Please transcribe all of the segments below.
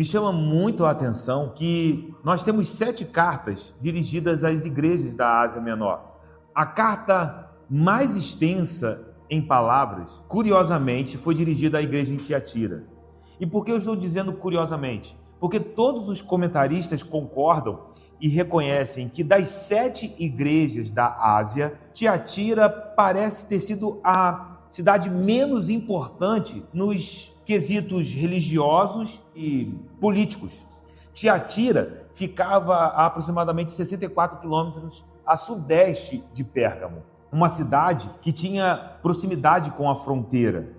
Me chama muito a atenção que nós temos 7 cartas dirigidas às igrejas da Ásia Menor. A carta mais extensa em palavras, curiosamente, foi dirigida à igreja em Tiatira. E por que eu estou dizendo curiosamente? Porque todos os comentaristas concordam e reconhecem que das 7 igrejas da Ásia, Tiatira parece ter sido a cidade menos importante nos quesitos religiosos e políticos. Tiatira ficava a aproximadamente 64 quilômetros a sudeste de Pérgamo, uma cidade que tinha proximidade com a fronteira.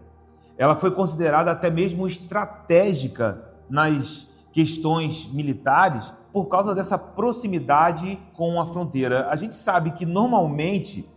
Ela foi considerada até mesmo estratégica nas questões militares por causa dessa proximidade com a fronteira. A gente sabe que normalmente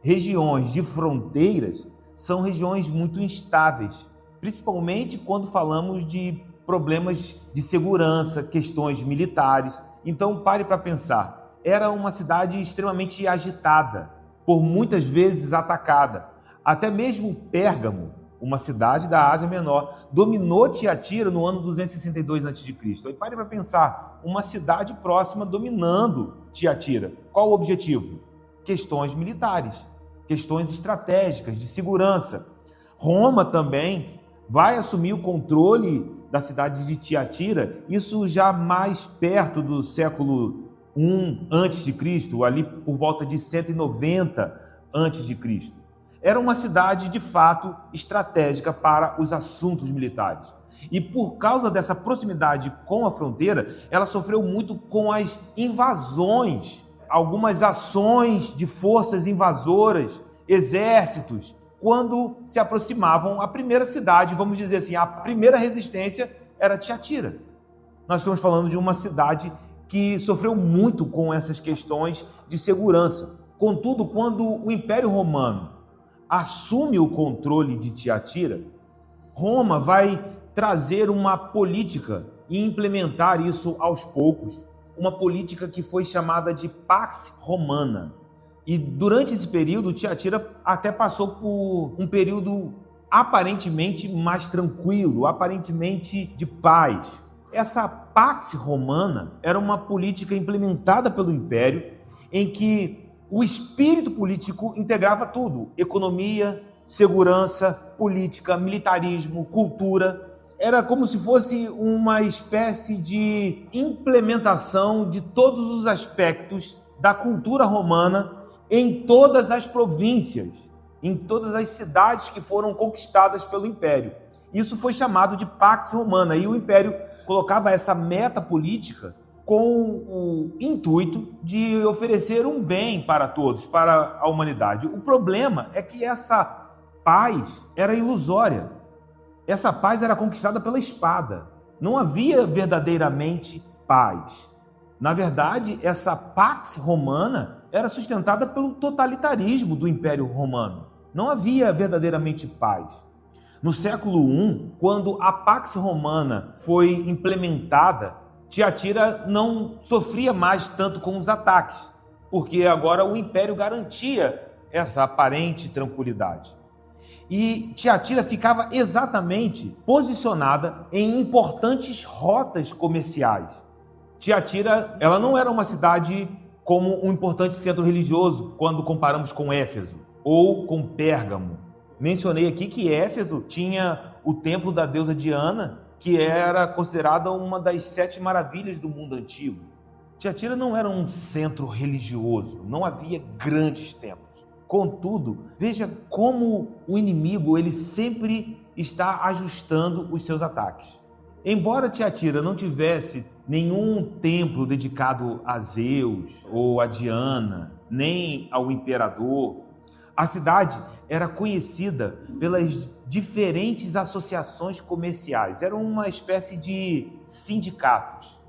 regiões de fronteiras são regiões muito instáveis, principalmente quando falamos de problemas de segurança, questões militares. Então pare para pensar, era uma cidade extremamente agitada, por muitas vezes atacada. Até mesmo Pérgamo, uma cidade da Ásia Menor, dominou Tiatira no ano 262 a.C. Aí pare para pensar, uma cidade próxima dominando Tiatira. Qual o objetivo? Questões militares, questões estratégicas, de segurança. Roma também vai assumir o controle da cidade de Tiatira, isso já mais perto do século I a.C., ali por volta de 190 a.C. Era uma cidade, de fato, estratégica para os assuntos militares. E por causa dessa proximidade com a fronteira, ela sofreu muito com as invasões, algumas ações de forças invasoras, exércitos, quando se aproximavam a primeira cidade, vamos dizer assim, a primeira resistência era Tiatira. Nós estamos falando de uma cidade que sofreu muito com essas questões de segurança. Contudo, quando o Império Romano assume o controle de Tiatira, Roma vai trazer uma política e implementar isso aos poucos, uma política que foi chamada de Pax Romana. E durante esse período, Tiatira até passou por um período aparentemente mais tranquilo, aparentemente de paz. Essa Pax Romana era uma política implementada pelo Império em que o espírito político integrava tudo: economia, segurança, política, militarismo, cultura. Era como se fosse uma espécie de implementação de todos os aspectos da cultura romana em todas as províncias, em todas as cidades que foram conquistadas pelo Império. Isso foi chamado de Pax Romana, e o Império colocava essa meta política com o intuito de oferecer um bem para todos, para a humanidade. O problema é que essa paz era ilusória. Essa paz era conquistada pela espada. Não havia verdadeiramente paz. Na verdade, essa Pax Romana era sustentada pelo totalitarismo do Império Romano. Não havia verdadeiramente paz. No século I, quando a Pax Romana foi implementada, Tiatira não sofria mais tanto com os ataques, porque agora o Império garantia essa aparente tranquilidade. E Tiatira ficava exatamente posicionada em importantes rotas comerciais. Tiatira, ela não era uma cidade como um importante centro religioso quando comparamos com Éfeso ou com Pérgamo. Mencionei aqui que Éfeso tinha o templo da deusa Diana, que era considerada uma das 7 maravilhas do mundo antigo. Tiatira não era um centro religioso, não havia grandes templos. Contudo, veja como o inimigo ele sempre está ajustando os seus ataques. Embora Tiatira não tivesse nenhum templo dedicado a Zeus ou a Diana, nem ao imperador, a cidade era conhecida pelas diferentes associações comerciais. Era uma espécie de sindicatos.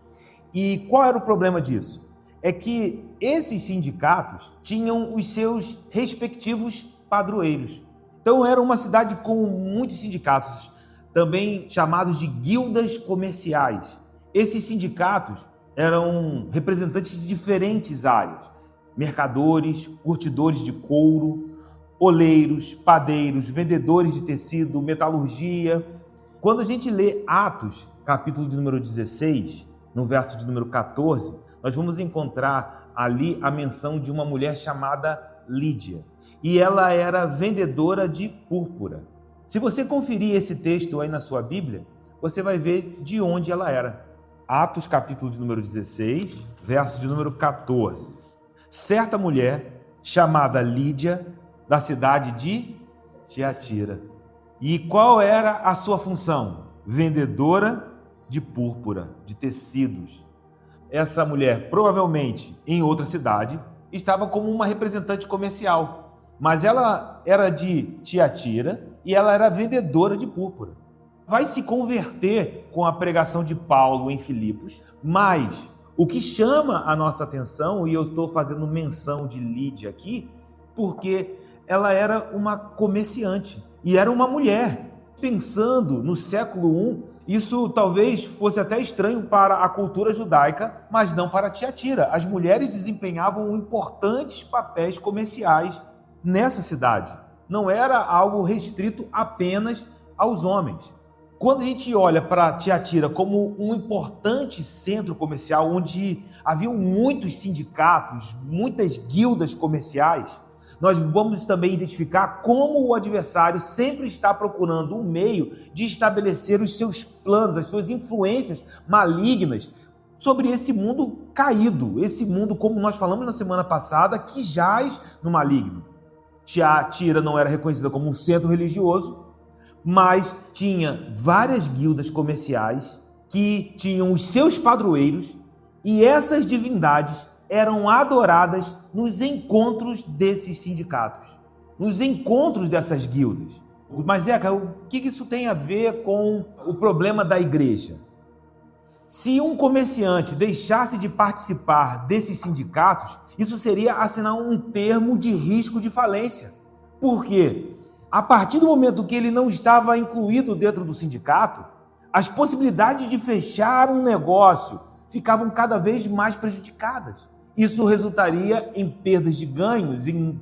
E qual era o problema disso? É que esses sindicatos tinham os seus respectivos padroeiros. Então era uma cidade com muitos sindicatos, também chamados de guildas comerciais. Esses sindicatos eram representantes de diferentes áreas: mercadores, curtidores de couro, oleiros, padeiros, vendedores de tecido, metalurgia. Quando a gente lê Atos, capítulo de número 16, no verso de número 14, nós vamos encontrar ali a menção de uma mulher chamada Lídia. E ela era vendedora de púrpura. Se você conferir esse texto aí na sua Bíblia, você vai ver de onde ela era. Atos, capítulo de número 16, verso de número 14. Certa mulher chamada Lídia, da cidade de Tiatira. E qual era a sua função? Vendedora de púrpura, de tecidos. Essa mulher, provavelmente em outra cidade, estava como uma representante comercial, mas ela era de Tiatira e ela era vendedora de púrpura. Vai se converter com a pregação de Paulo em Filipos, mas o que chama a nossa atenção, e eu estou fazendo menção de Lídia aqui, porque ela era uma comerciante e era uma mulher. Pensando no século I, isso talvez fosse até estranho para a cultura judaica, mas não para Tiatira. As mulheres desempenhavam importantes papéis comerciais nessa cidade. Não era algo restrito apenas aos homens. Quando a gente olha para Tiatira como um importante centro comercial, onde haviam muitos sindicatos, muitas guildas comerciais, nós vamos também identificar como o adversário sempre está procurando um meio de estabelecer os seus planos, as suas influências malignas sobre esse mundo caído, esse mundo, como nós falamos na semana passada, que jaz no maligno. Tiatira não era reconhecida como um centro religioso, mas tinha várias guildas comerciais que tinham os seus padroeiros, e essas divindades eram adoradas nos encontros desses sindicatos, nos encontros dessas guildas. Mas, Zeca, o que isso tem a ver com o problema da igreja? Se um comerciante deixasse de participar desses sindicatos, isso seria assinar um termo de risco de falência. Por quê? A partir do momento que ele não estava incluído dentro do sindicato, as possibilidades de fechar um negócio ficavam cada vez mais prejudicadas. Isso resultaria em perdas de ganhos, em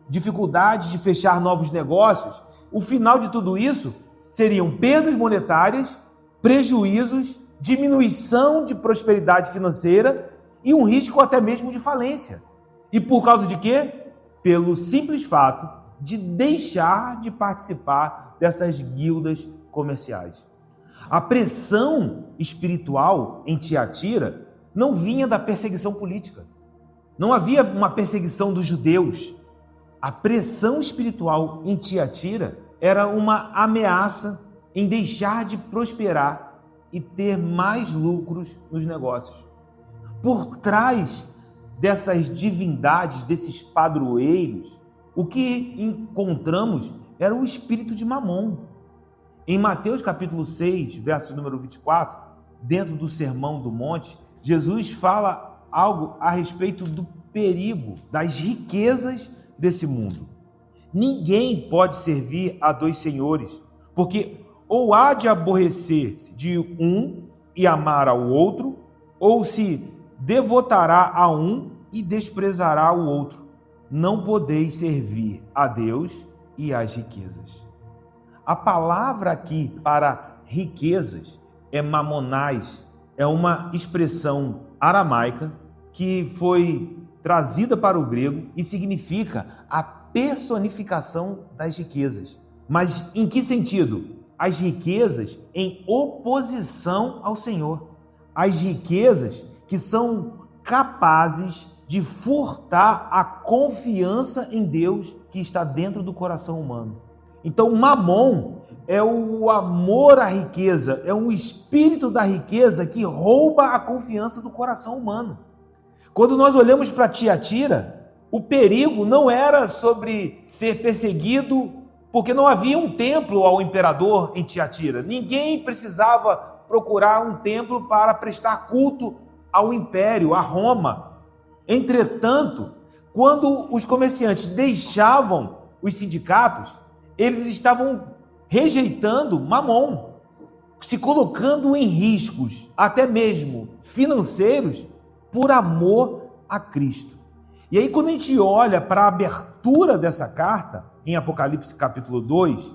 dificuldades de fechar novos negócios. O final de tudo isso seriam perdas monetárias, prejuízos, diminuição de prosperidade financeira e um risco até mesmo de falência. E por causa de quê? Pelo simples fato de deixar de participar dessas guildas comerciais. A pressão espiritual em Tiatira não vinha da perseguição política. Não havia uma perseguição dos judeus. A pressão espiritual em Tiatira era uma ameaça em deixar de prosperar e ter mais lucros nos negócios. Por trás dessas divindades, desses padroeiros, o que encontramos era o espírito de Mamon. Em Mateus capítulo 6, verso número 24, dentro do Sermão do Monte, Jesus fala algo a respeito do perigo das riquezas desse mundo. Ninguém pode servir a dois senhores, porque ou há de aborrecer-se de um e amar ao outro, ou se devotará a um e desprezará o outro. Não podeis servir a Deus e às riquezas. A palavra aqui para riquezas é mamonais, é uma expressão aramaica que foi trazida para o grego e significa a personificação das riquezas. Mas em que sentido? As riquezas em oposição ao Senhor. As riquezas que são capazes de furtar a confiança em Deus que está dentro do coração humano. Então, Mamon é o amor à riqueza, é um espírito da riqueza que rouba a confiança do coração humano. Quando nós olhamos para Tiatira, o perigo não era sobre ser perseguido, porque não havia um templo ao imperador em Tiatira. Ninguém precisava procurar um templo para prestar culto ao império, a Roma. Entretanto, quando os comerciantes deixavam os sindicatos, eles estavam rejeitando Mamon, se colocando em riscos, até mesmo financeiros, por amor a Cristo. E aí, quando a gente olha para a abertura dessa carta, em Apocalipse capítulo 2,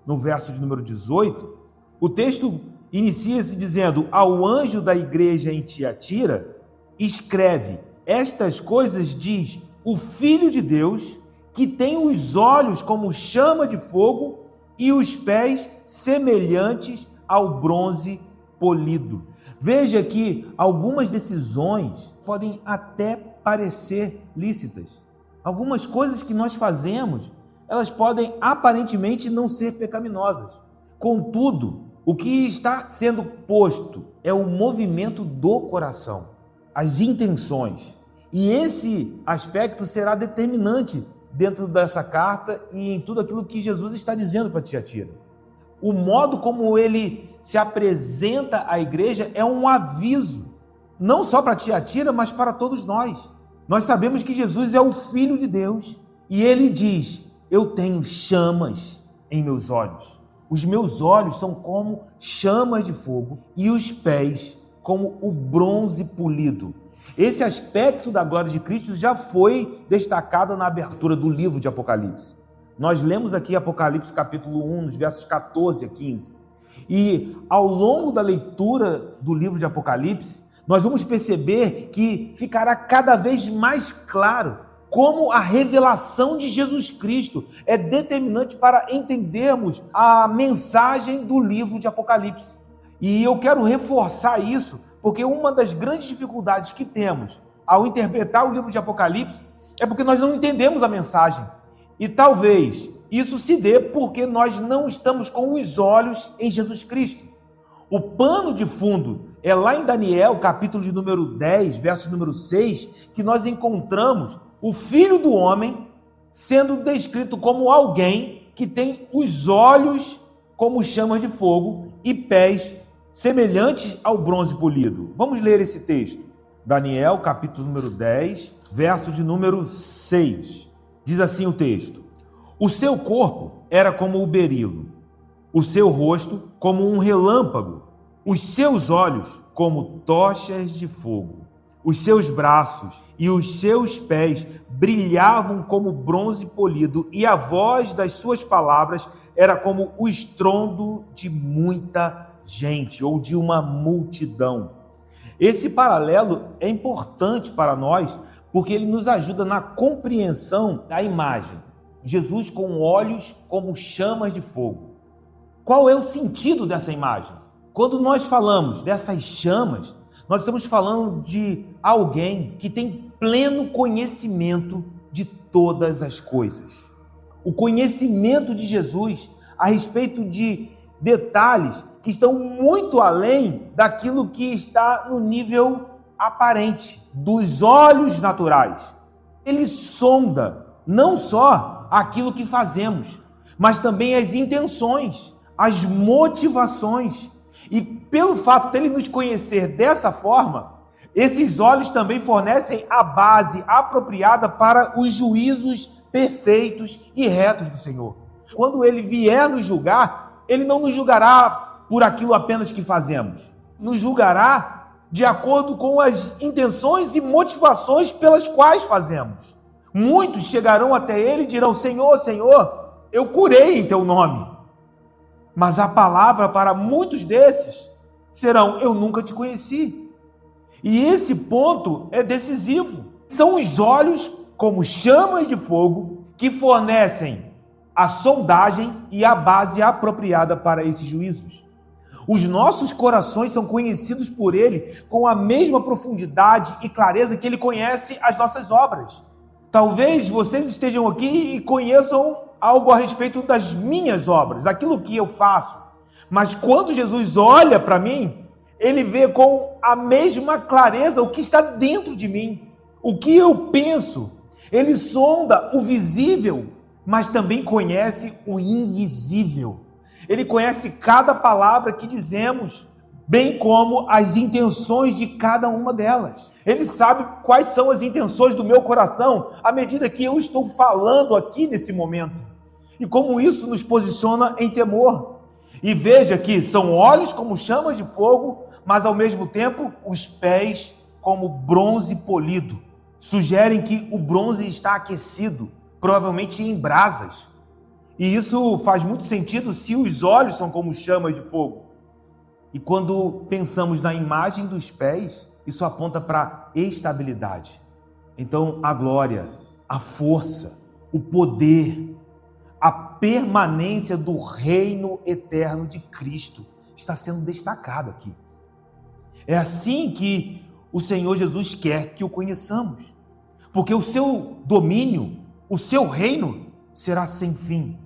no verso de número 18, o texto inicia-se dizendo: ao anjo da igreja em Tiatira, escreve: estas coisas diz o Filho de Deus, que tem os olhos como chama de fogo e os pés semelhantes ao bronze polido. Veja que algumas decisões podem até parecer lícitas. Algumas coisas que nós fazemos, elas podem aparentemente não ser pecaminosas. Contudo, o que está sendo posto é o movimento do coração, as intenções. E esse aspecto será determinante dentro dessa carta e em tudo aquilo que Jesus está dizendo para Tiatira. O modo como ele se apresenta à igreja é um aviso, não só para Tiatira, mas para todos nós. Nós sabemos que Jesus é o Filho de Deus e ele diz: eu tenho chamas em meus olhos. Os meus olhos são como chamas de fogo e os pés como o bronze polido. Esse aspecto da glória de Cristo já foi destacado na abertura do livro de Apocalipse. Nós lemos aqui Apocalipse capítulo 1, nos versos 14 a 15. E ao longo da leitura do livro de Apocalipse, nós vamos perceber que ficará cada vez mais claro como a revelação de Jesus Cristo é determinante para entendermos a mensagem do livro de Apocalipse. E eu quero reforçar isso, porque uma das grandes dificuldades que temos ao interpretar o livro de Apocalipse é porque nós não entendemos a mensagem. E talvez isso se dê porque nós não estamos com os olhos em Jesus Cristo. O pano de fundo é lá em Daniel, capítulo de número 10, verso número 6, que nós encontramos o Filho do Homem sendo descrito como alguém que tem os olhos como chamas de fogo e pés semelhantes ao bronze polido. Vamos ler esse texto. Daniel, capítulo número 10, verso de número 6. Diz assim o texto: o seu corpo era como o berilo, o seu rosto como um relâmpago, os seus olhos como tochas de fogo, os seus braços e os seus pés brilhavam como bronze polido, e a voz das suas palavras era como o estrondo de muita gente ou de uma multidão. Esse paralelo é importante para nós porque ele nos ajuda na compreensão da imagem. Jesus com olhos como chamas de fogo. Qual é o sentido dessa imagem? Quando nós falamos dessas chamas, nós estamos falando de alguém que tem pleno conhecimento de todas as coisas. O conhecimento de Jesus a respeito de detalhes que estão muito além daquilo que está no nível aparente, dos olhos naturais. Ele sonda não só aquilo que fazemos, mas também as intenções, as motivações. E pelo fato dele nos conhecer dessa forma, esses olhos também fornecem a base apropriada para os juízos perfeitos e retos do Senhor. Quando ele vier nos julgar, ele não nos julgará por aquilo apenas que fazemos. Nos julgará de acordo com as intenções e motivações pelas quais fazemos. Muitos chegarão até ele e dirão: Senhor, Senhor, eu curei em teu nome. Mas a palavra para muitos desses serão: eu nunca te conheci. E esse ponto é decisivo. São os olhos como chamas de fogo que fornecem a sondagem e a base apropriada para esses juízos. Os nossos corações são conhecidos por ele com a mesma profundidade e clareza que ele conhece as nossas obras. Talvez vocês estejam aqui e conheçam algo a respeito das minhas obras, daquilo que eu faço. Mas quando Jesus olha para mim, ele vê com a mesma clareza o que está dentro de mim, o que eu penso. Ele sonda o visível, mas também conhece o invisível. Ele conhece cada palavra que dizemos, bem como as intenções de cada uma delas. Ele sabe quais são as intenções do meu coração à medida que eu estou falando aqui nesse momento. E como isso nos posiciona em temor. E veja que são olhos como chamas de fogo, mas ao mesmo tempo os pés como bronze polido. Sugerem que o bronze está aquecido, provavelmente em brasas. E isso faz muito sentido se os olhos são como chamas de fogo. E quando pensamos na imagem dos pés, isso aponta para estabilidade. Então, a glória, a força, o poder, a permanência do reino eterno de Cristo está sendo destacado aqui. É assim que o Senhor Jesus quer que o conheçamos, porque o seu domínio, o seu reino será sem fim.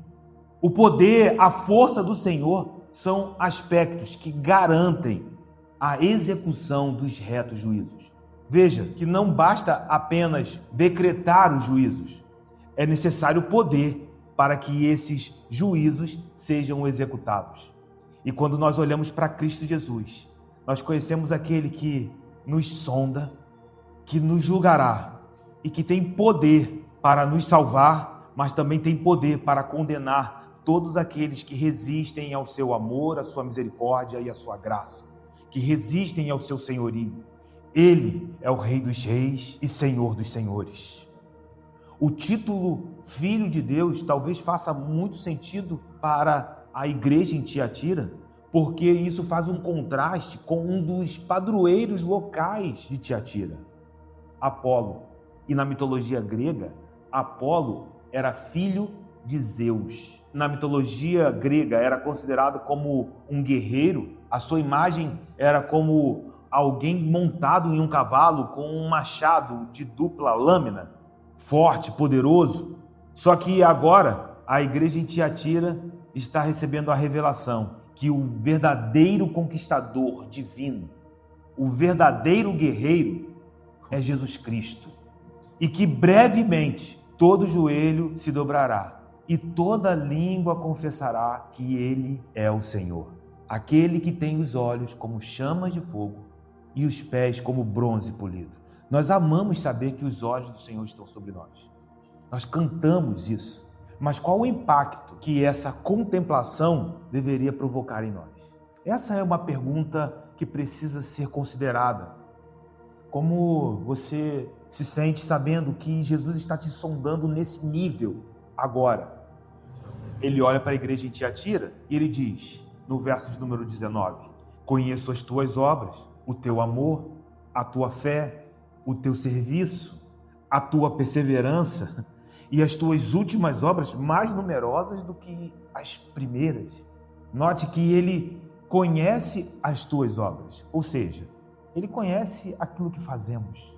O poder, a força do Senhor são aspectos que garantem a execução dos retos juízos. Veja que não basta apenas decretar os juízos, é necessário poder para que esses juízos sejam executados. E quando nós olhamos para Cristo Jesus, nós conhecemos aquele que nos sonda, que nos julgará e que tem poder para nos salvar, mas também tem poder para condenar todos aqueles que resistem ao seu amor, à sua misericórdia e à sua graça, que resistem ao seu senhorio. Ele é o Rei dos Reis e Senhor dos Senhores. O título Filho de Deus talvez faça muito sentido para a igreja em Tiatira, porque isso faz um contraste com um dos padroeiros locais de Tiatira, Apolo. E na mitologia grega, Apolo era filho de Zeus. Na mitologia grega era considerado como um guerreiro, a sua imagem era como alguém montado em um cavalo com um machado de dupla lâmina, forte, poderoso. Só que agora a igreja em Tiatira está recebendo a revelação que o verdadeiro conquistador divino, o verdadeiro guerreiro é Jesus Cristo. E que brevemente todo joelho se dobrará e toda língua confessará que Ele é o Senhor. Aquele que tem os olhos como chamas de fogo e os pés como bronze polido. Nós amamos saber que os olhos do Senhor estão sobre nós. Nós cantamos isso. Mas qual o impacto que essa contemplação deveria provocar em nós? Essa é uma pergunta que precisa ser considerada. Como você se sente sabendo que Jesus está te sondando nesse nível agora? Ele olha para a igreja em Tiatira e ele diz, no verso de número 19, conheço as tuas obras, o teu amor, a tua fé, o teu serviço, a tua perseverança e as tuas últimas obras mais numerosas do que as primeiras. Note que ele conhece as tuas obras, ou seja, ele conhece aquilo que fazemos.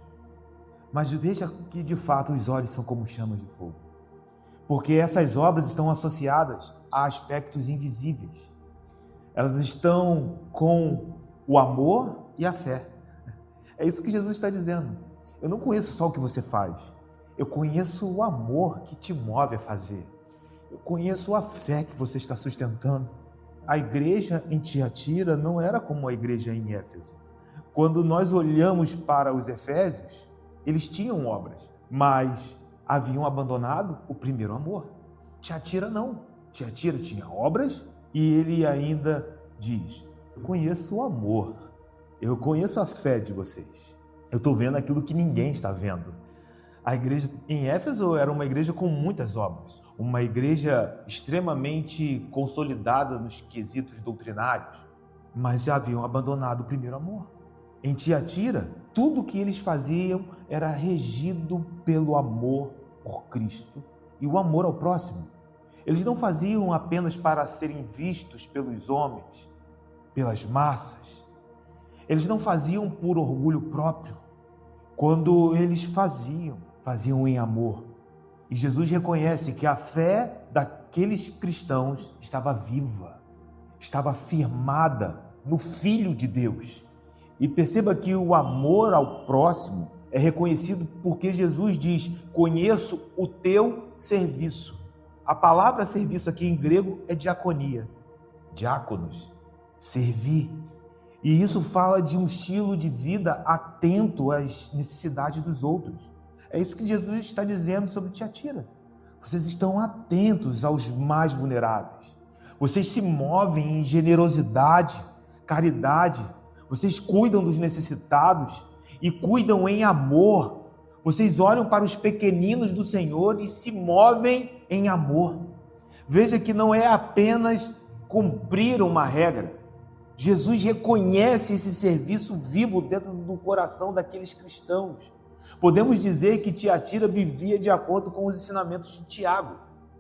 Mas veja que de fato os olhos são como chamas de fogo, porque essas obras estão associadas a aspectos invisíveis. Elas estão com o amor e a fé. É isso que Jesus está dizendo. Eu não conheço só o que você faz, eu conheço o amor que te move a fazer. Eu conheço a fé que você está sustentando. A igreja em Tiatira não era como a igreja em Éfeso. Quando nós olhamos para os Efésios, eles tinham obras, mas haviam abandonado o primeiro amor. Tiatira não. Tiatira tinha obras e ele ainda diz, eu conheço o amor, eu conheço a fé de vocês. Eu estou vendo aquilo que ninguém está vendo. A igreja em Éfeso era uma igreja com muitas obras, uma igreja extremamente consolidada nos quesitos doutrinários, mas já haviam abandonado o primeiro amor. Em Tiatira, tudo o que eles faziam era regido pelo amor por Cristo e o amor ao próximo. Eles não faziam apenas para serem vistos pelos homens, pelas massas. Eles não faziam por orgulho próprio. Quando eles faziam em amor. E Jesus reconhece que a fé daqueles cristãos estava viva, estava firmada no Filho de Deus. E perceba que o amor ao próximo é reconhecido porque Jesus diz, conheço o teu serviço. A palavra serviço aqui em grego é diaconia, diáconos, servir. E isso fala de um estilo de vida atento às necessidades dos outros. É isso que Jesus está dizendo sobre Tiatira. Vocês estão atentos aos mais vulneráveis. Vocês se movem em generosidade, caridade. Vocês cuidam dos necessitados e cuidam em amor. Vocês olham para os pequeninos do Senhor e se movem em amor. Veja que não é apenas cumprir uma regra, Jesus reconhece esse serviço vivo dentro do coração daqueles cristãos. Podemos dizer que Tiatira vivia de acordo com os ensinamentos de Tiago,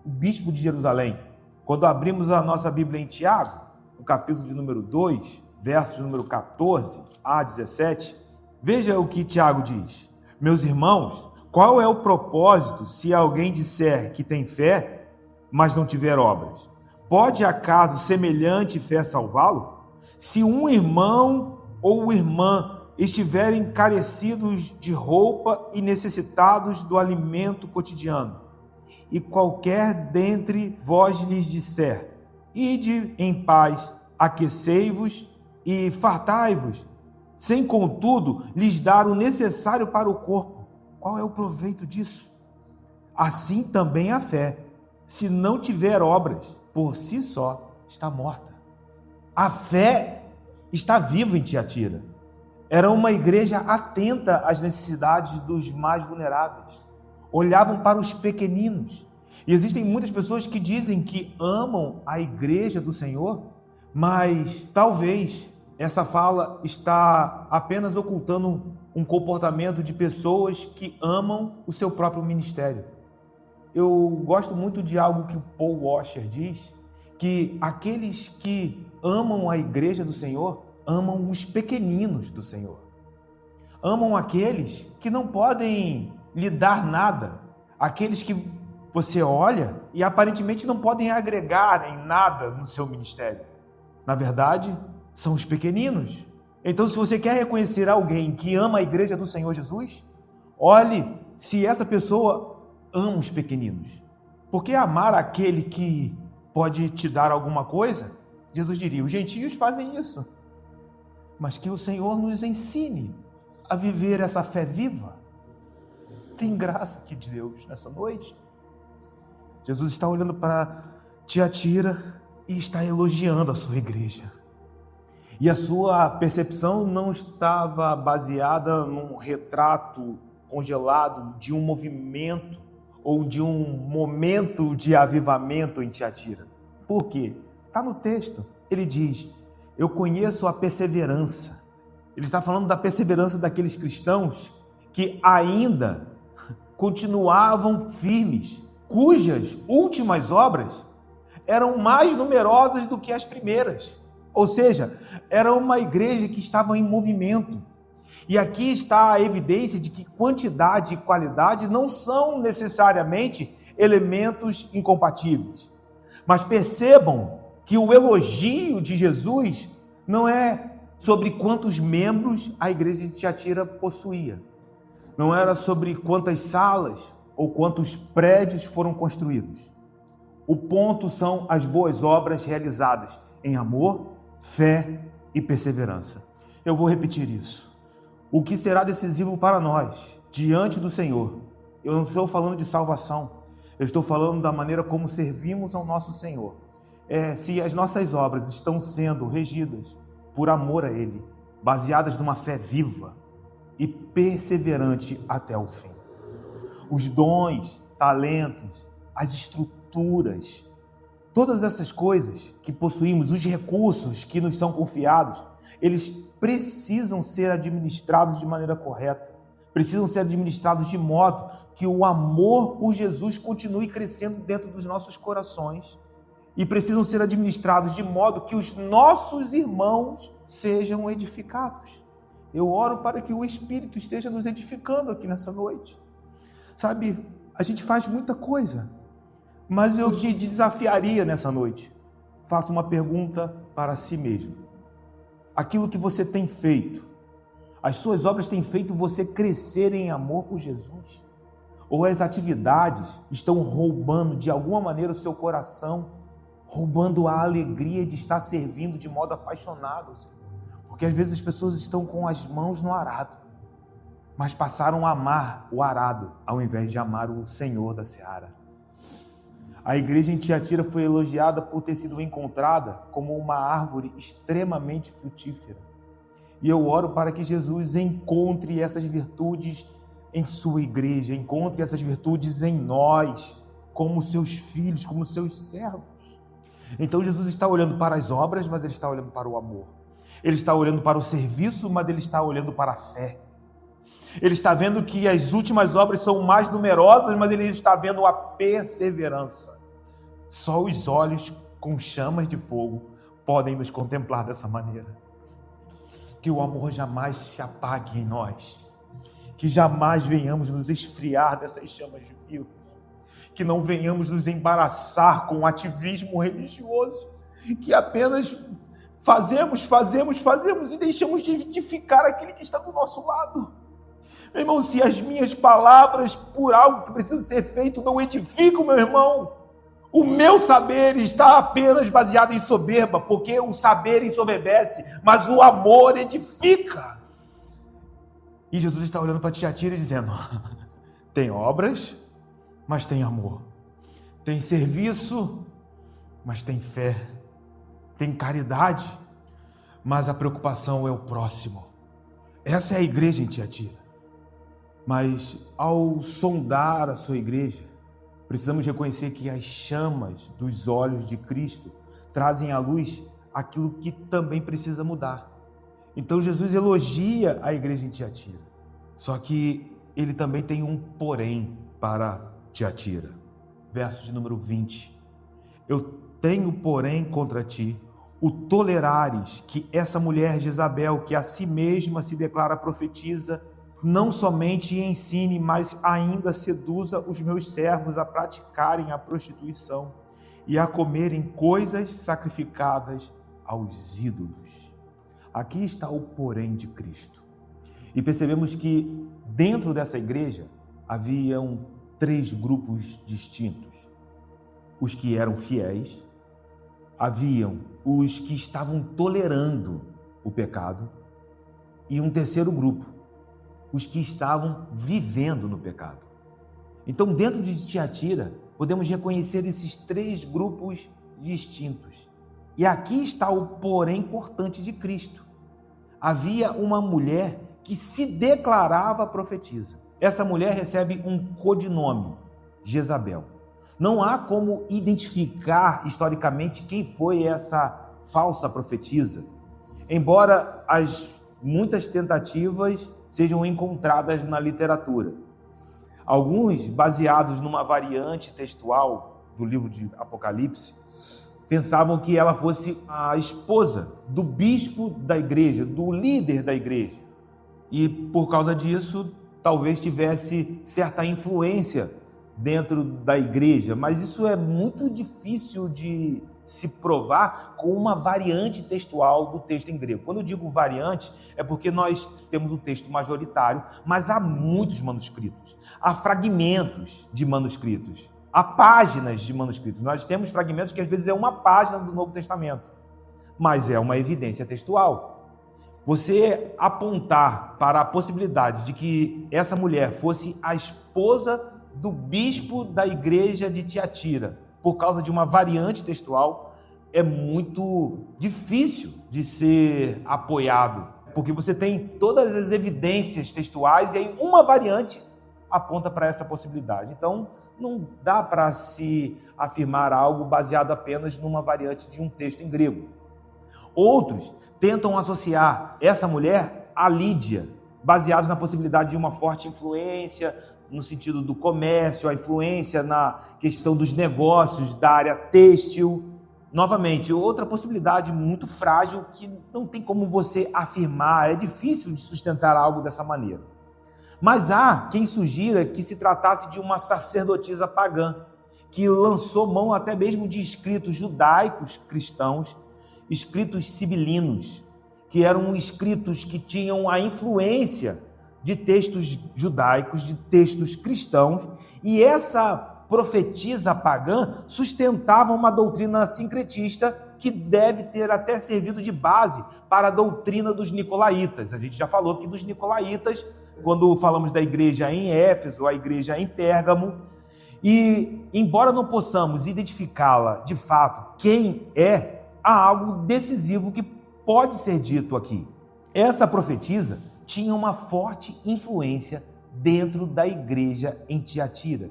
o bispo de Jerusalém. Quando abrimos a nossa Bíblia em Tiago, no capítulo de número 2, versos de número 14 a 17, veja o que Tiago diz. Meus irmãos, qual é o propósito se alguém disser que tem fé, mas não tiver obras? Pode acaso semelhante fé salvá-lo? Se um irmão ou irmã estiverem carecidos de roupa e necessitados do alimento cotidiano, e qualquer dentre vós lhes disser, ide em paz, aquecei-vos e fartai-vos, sem contudo lhes dar o necessário para o corpo, qual é o proveito disso? Assim também a fé, se não tiver obras, por si só está morta. A fé está viva em Tiatira. Era uma igreja atenta às necessidades dos mais vulneráveis. Olhavam para os pequeninos. E existem muitas pessoas que dizem que amam a igreja do Senhor, mas talvez essa fala está apenas ocultando um comportamento de pessoas que amam o seu próprio ministério. Eu gosto muito de algo que o Paul Washer diz, que aqueles que amam a igreja do Senhor, amam os pequeninos do Senhor. Amam aqueles que não podem lhe dar nada, aqueles que você olha e aparentemente não podem agregar em nada no seu ministério. Na verdade, são os pequeninos. Então, se você quer reconhecer alguém que ama a igreja do Senhor Jesus, olhe se essa pessoa ama os pequeninos. Porque amar aquele que pode te dar alguma coisa, Jesus diria, os gentios fazem isso. Mas que o Senhor nos ensine a viver essa fé viva. Tem graça aqui de Deus nessa noite. Jesus está olhando para Tiatira e está elogiando a sua igreja. E a sua percepção não estava baseada num retrato congelado de um movimento ou de um momento de avivamento em Tiatira. Por quê? Está no texto. Ele diz, eu conheço a perseverança. Ele está falando da perseverança daqueles cristãos que ainda continuavam firmes, cujas últimas obras eram mais numerosas do que as primeiras. Ou seja, era uma igreja que estava em movimento. E aqui está a evidência de que quantidade e qualidade não são necessariamente elementos incompatíveis. Mas percebam que o elogio de Jesus não é sobre quantos membros a igreja de Tiatira possuía. Não era sobre quantas salas ou quantos prédios foram construídos. O ponto são as boas obras realizadas em amor, fé e perseverança. Eu vou repetir isso. O que será decisivo para nós, diante do Senhor? Eu não estou falando de salvação, eu estou falando da maneira como servimos ao nosso Senhor. Se as nossas obras estão sendo regidas por amor a Ele, baseadas numa fé viva e perseverante até o fim. Os dons, talentos, as estruturas, todas essas coisas que possuímos, os recursos que nos são confiados, eles precisam ser administrados de maneira correta, precisam ser administrados de modo que o amor por Jesus continue crescendo dentro dos nossos corações e precisam ser administrados de modo que os nossos irmãos sejam edificados. Eu oro para que o Espírito esteja nos edificando aqui nessa noite. Sabe, a gente faz muita coisa, mas eu te desafiaria nessa noite. Faça uma pergunta para si mesmo. Aquilo que você tem feito, as suas obras têm feito você crescer em amor por Jesus? Ou as atividades estão roubando de alguma maneira o seu coração, roubando a alegria de estar servindo de modo apaixonado? Porque às vezes as pessoas estão com as mãos no arado, mas passaram a amar o arado ao invés de amar o Senhor da seara. A igreja em Tiatira foi elogiada por ter sido encontrada como uma árvore extremamente frutífera. E eu oro para que Jesus encontre essas virtudes em sua igreja, encontre essas virtudes em nós, como seus filhos, como seus servos. Então Jesus está olhando para as obras, mas Ele está olhando para o amor. Ele está olhando para o serviço, mas ele está olhando para a fé. Ele está vendo que as últimas obras são mais numerosas, mas ele está vendo a perseverança. Só os olhos com chamas de fogo podem nos contemplar dessa maneira. Que o amor jamais se apague em nós. Que jamais venhamos nos esfriar dessas chamas de vivo. Que não venhamos nos embaraçar com o ativismo religioso. Que apenas fazemos e deixamos de edificar aquele que está do nosso lado. Meu irmão, se as minhas palavras, por algo que precisa ser feito, não edificam, meu irmão, o meu saber está apenas baseado em soberba, porque o saber ensoberbece, mas o amor edifica. E Jesus está olhando para Tiatira e dizendo: tem obras, mas tem amor. Tem serviço, mas tem fé. Tem caridade, mas a preocupação é o próximo. Essa é a igreja em Tiatira. Mas ao sondar a sua igreja, precisamos reconhecer que as chamas dos olhos de Cristo trazem à luz aquilo que também precisa mudar. Então Jesus elogia a igreja em Tiatira. Só que ele também tem um porém para Tiatira. Verso de número 20. Eu tenho, porém, contra ti o tolerares que essa mulher Jezabel, que a si mesma se declara profetiza, não somente ensine, mas ainda seduza os meus servos a praticarem a prostituição e a comerem coisas sacrificadas aos ídolos. Aqui está o porém de Cristo. E percebemos que dentro dessa igreja haviam 3 grupos distintos. Os que eram fiéis, haviam os que estavam tolerando o pecado e um terceiro grupo, os que estavam vivendo no pecado. Então, dentro de Tiatira, podemos reconhecer esses 3 grupos distintos. E aqui está o porém cortante de Cristo. Havia uma mulher que se declarava profetisa. Essa mulher recebe um codinome, Jezabel. Não há como identificar historicamente quem foi essa falsa profetisa, embora as muitas tentativas sejam encontradas na literatura. Alguns, baseados numa variante textual do livro de Apocalipse, pensavam que ela fosse a esposa do bispo da igreja, do líder da igreja. E por causa disso, talvez tivesse certa influência dentro da igreja, mas isso é muito difícil de se provar com uma variante textual do texto em grego. Quando eu digo variante, é porque nós temos o texto majoritário, mas há muitos manuscritos, há fragmentos de manuscritos, há páginas de manuscritos. Nós temos fragmentos que às vezes é uma página do Novo Testamento, mas é uma evidência textual. Você apontar para a possibilidade de que essa mulher fosse a esposa do bispo da igreja de Tiatira, por causa de uma variante textual, é muito difícil de ser apoiado, porque você tem todas as evidências textuais e aí uma variante aponta para essa possibilidade. Então, não dá para se afirmar algo baseado apenas numa variante de um texto em grego. Outros tentam associar essa mulher a Lídia, baseados na possibilidade de uma forte influência no sentido do comércio, a influência na questão dos negócios da área têxtil. Novamente, outra possibilidade muito frágil que não tem como você afirmar, é difícil de sustentar algo dessa maneira. Mas há quem sugira que se tratasse de uma sacerdotisa pagã, que lançou mão até mesmo de escritos judaicos cristãos, escritos sibilinos, que eram escritos que tinham a influência de textos judaicos, de textos cristãos, e essa profetisa pagã sustentava uma doutrina sincretista que deve ter até servido de base para a doutrina dos nicolaítas. A gente já falou aqui dos nicolaítas, quando falamos da igreja em Éfeso, a igreja em Pérgamo, e embora não possamos identificá-la de fato quem é, há algo decisivo que pode ser dito aqui. Essa profetisa tinha uma forte influência dentro da igreja em Tiatira.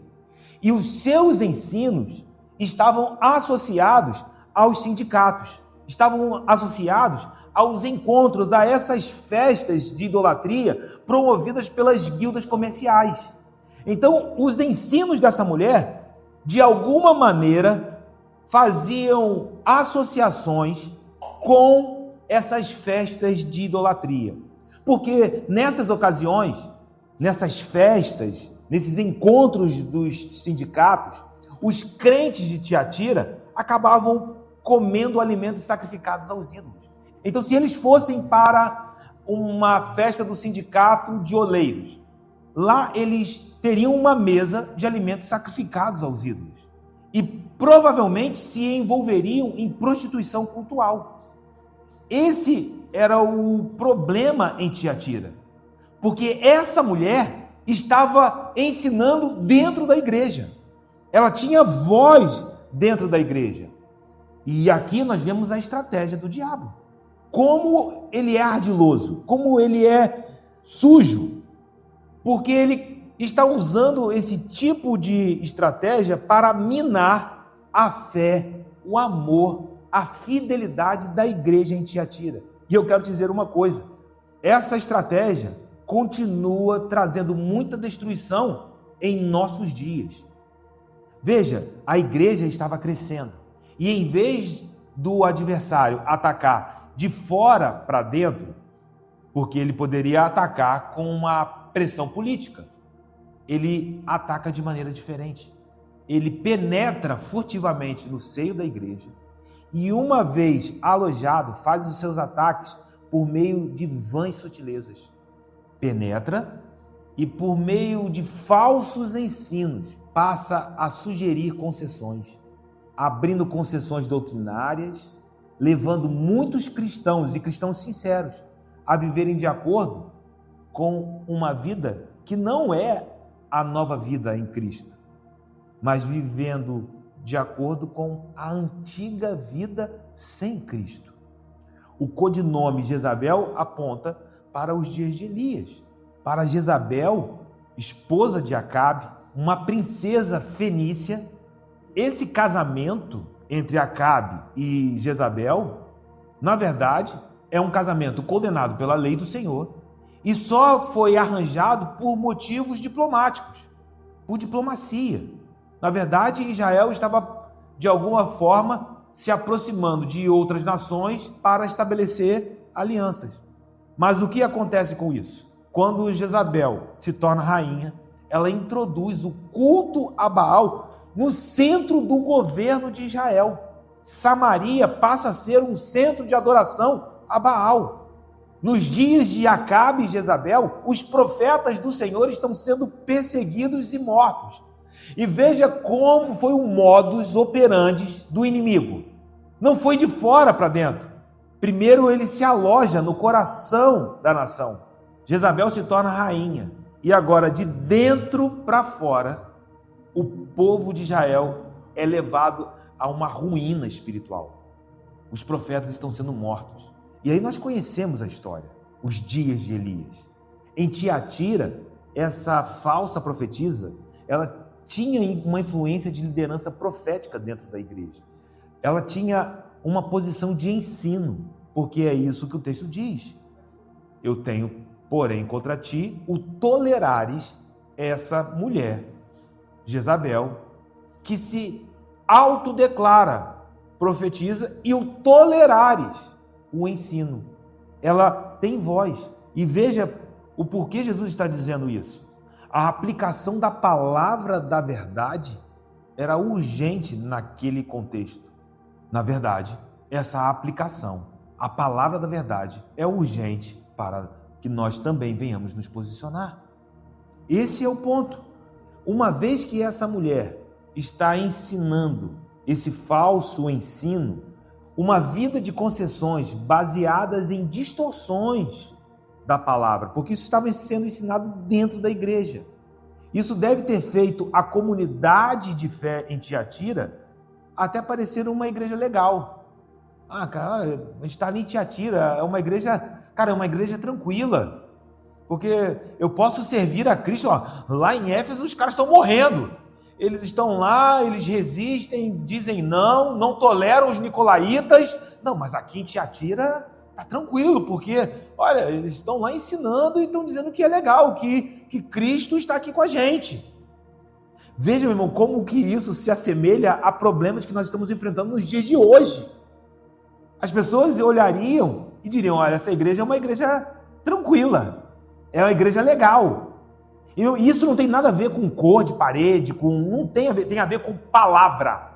E os seus ensinos estavam associados aos sindicatos, estavam associados aos encontros, a essas festas de idolatria promovidas pelas guildas comerciais. Então, os ensinos dessa mulher, de alguma maneira, faziam associações com essas festas de idolatria. Porque nessas ocasiões, nessas festas, nesses encontros dos sindicatos, os crentes de Tiatira acabavam comendo alimentos sacrificados aos ídolos. Então, se eles fossem para uma festa do sindicato de oleiros, lá eles teriam uma mesa de alimentos sacrificados aos ídolos e provavelmente se envolveriam em prostituição cultual. Esse era o problema em Tiatira, porque essa mulher estava ensinando dentro da igreja. Ela tinha voz dentro da igreja. E aqui nós vemos a estratégia do diabo. Como ele é ardiloso, como ele é sujo, porque ele está usando esse tipo de estratégia para minar a fé, o amor, a fidelidade da igreja em Tiatira. E eu quero te dizer uma coisa, essa estratégia continua trazendo muita destruição em nossos dias. Veja, a igreja estava crescendo, e em vez do adversário atacar de fora para dentro, porque ele poderia atacar com uma pressão política, ele ataca de maneira diferente. Ele penetra furtivamente no seio da igreja e, uma vez alojado, faz os seus ataques por meio de vãs sutilezas. Penetra e, por meio de falsos ensinos, passa a sugerir concessões, abrindo concessões doutrinárias, levando muitos cristãos, e cristãos sinceros, a viverem de acordo com uma vida que não é a nova vida em Cristo, mas vivendo de acordo com a antiga vida sem Cristo. O codinome Jezabel aponta para os dias de Elias, para Jezabel, esposa de Acabe, uma princesa fenícia. Esse casamento entre Acabe e Jezabel, na verdade, é um casamento condenado pela lei do Senhor e só foi arranjado por motivos diplomáticos, por diplomacia. Na verdade, Israel estava, de alguma forma, se aproximando de outras nações para estabelecer alianças. Mas o que acontece com isso? Quando Jezabel se torna rainha, ela introduz o culto a Baal no centro do governo de Israel. Samaria passa a ser um centro de adoração a Baal. Nos dias de Acabe e Jezabel, os profetas do Senhor estão sendo perseguidos e mortos. E veja como foi o modus operandi do inimigo. Não foi de fora para dentro. Primeiro ele se aloja no coração da nação. Jezabel se torna rainha. E agora, de dentro para fora, o povo de Israel é levado a uma ruína espiritual. Os profetas estão sendo mortos. E aí nós conhecemos a história, os dias de Elias. Em Tiatira, essa falsa profetisa, ela tinha uma influência de liderança profética dentro da igreja. Ela tinha uma posição de ensino, porque é isso que o texto diz. Eu tenho, porém, contra ti o tolerares essa mulher, Jezabel, que se autodeclara profetiza, e o tolerares o ensino. Ela tem voz. E veja o porquê Jesus está dizendo isso. A aplicação da palavra da verdade era urgente naquele contexto. Na verdade, essa aplicação, a palavra da verdade, é urgente para que nós também venhamos nos posicionar. Esse é o ponto. Uma vez que essa mulher está ensinando esse falso ensino, uma vida de concessões baseadas em distorções da palavra, porque isso estava sendo ensinado dentro da igreja. Isso deve ter feito a comunidade de fé em Tiatira até parecer uma igreja legal. Ah, cara, a gente está ali em Tiatira, é uma igreja, cara, é uma igreja tranquila, porque eu posso servir a Cristo. Ó, lá em Éfeso os caras estão morrendo. Eles estão lá, eles resistem, dizem não toleram os nicolaítas. Não, mas aqui em Tiatira tá tranquilo, porque, olha, eles estão lá ensinando e estão dizendo que é legal, que Cristo está aqui com a gente. Veja, meu irmão, como que isso se assemelha a problemas que nós estamos enfrentando nos dias de hoje. As pessoas olhariam e diriam, olha, essa igreja é uma igreja tranquila, é uma igreja legal. E isso não tem nada a ver com cor de parede, não tem a ver, tem a ver com palavra.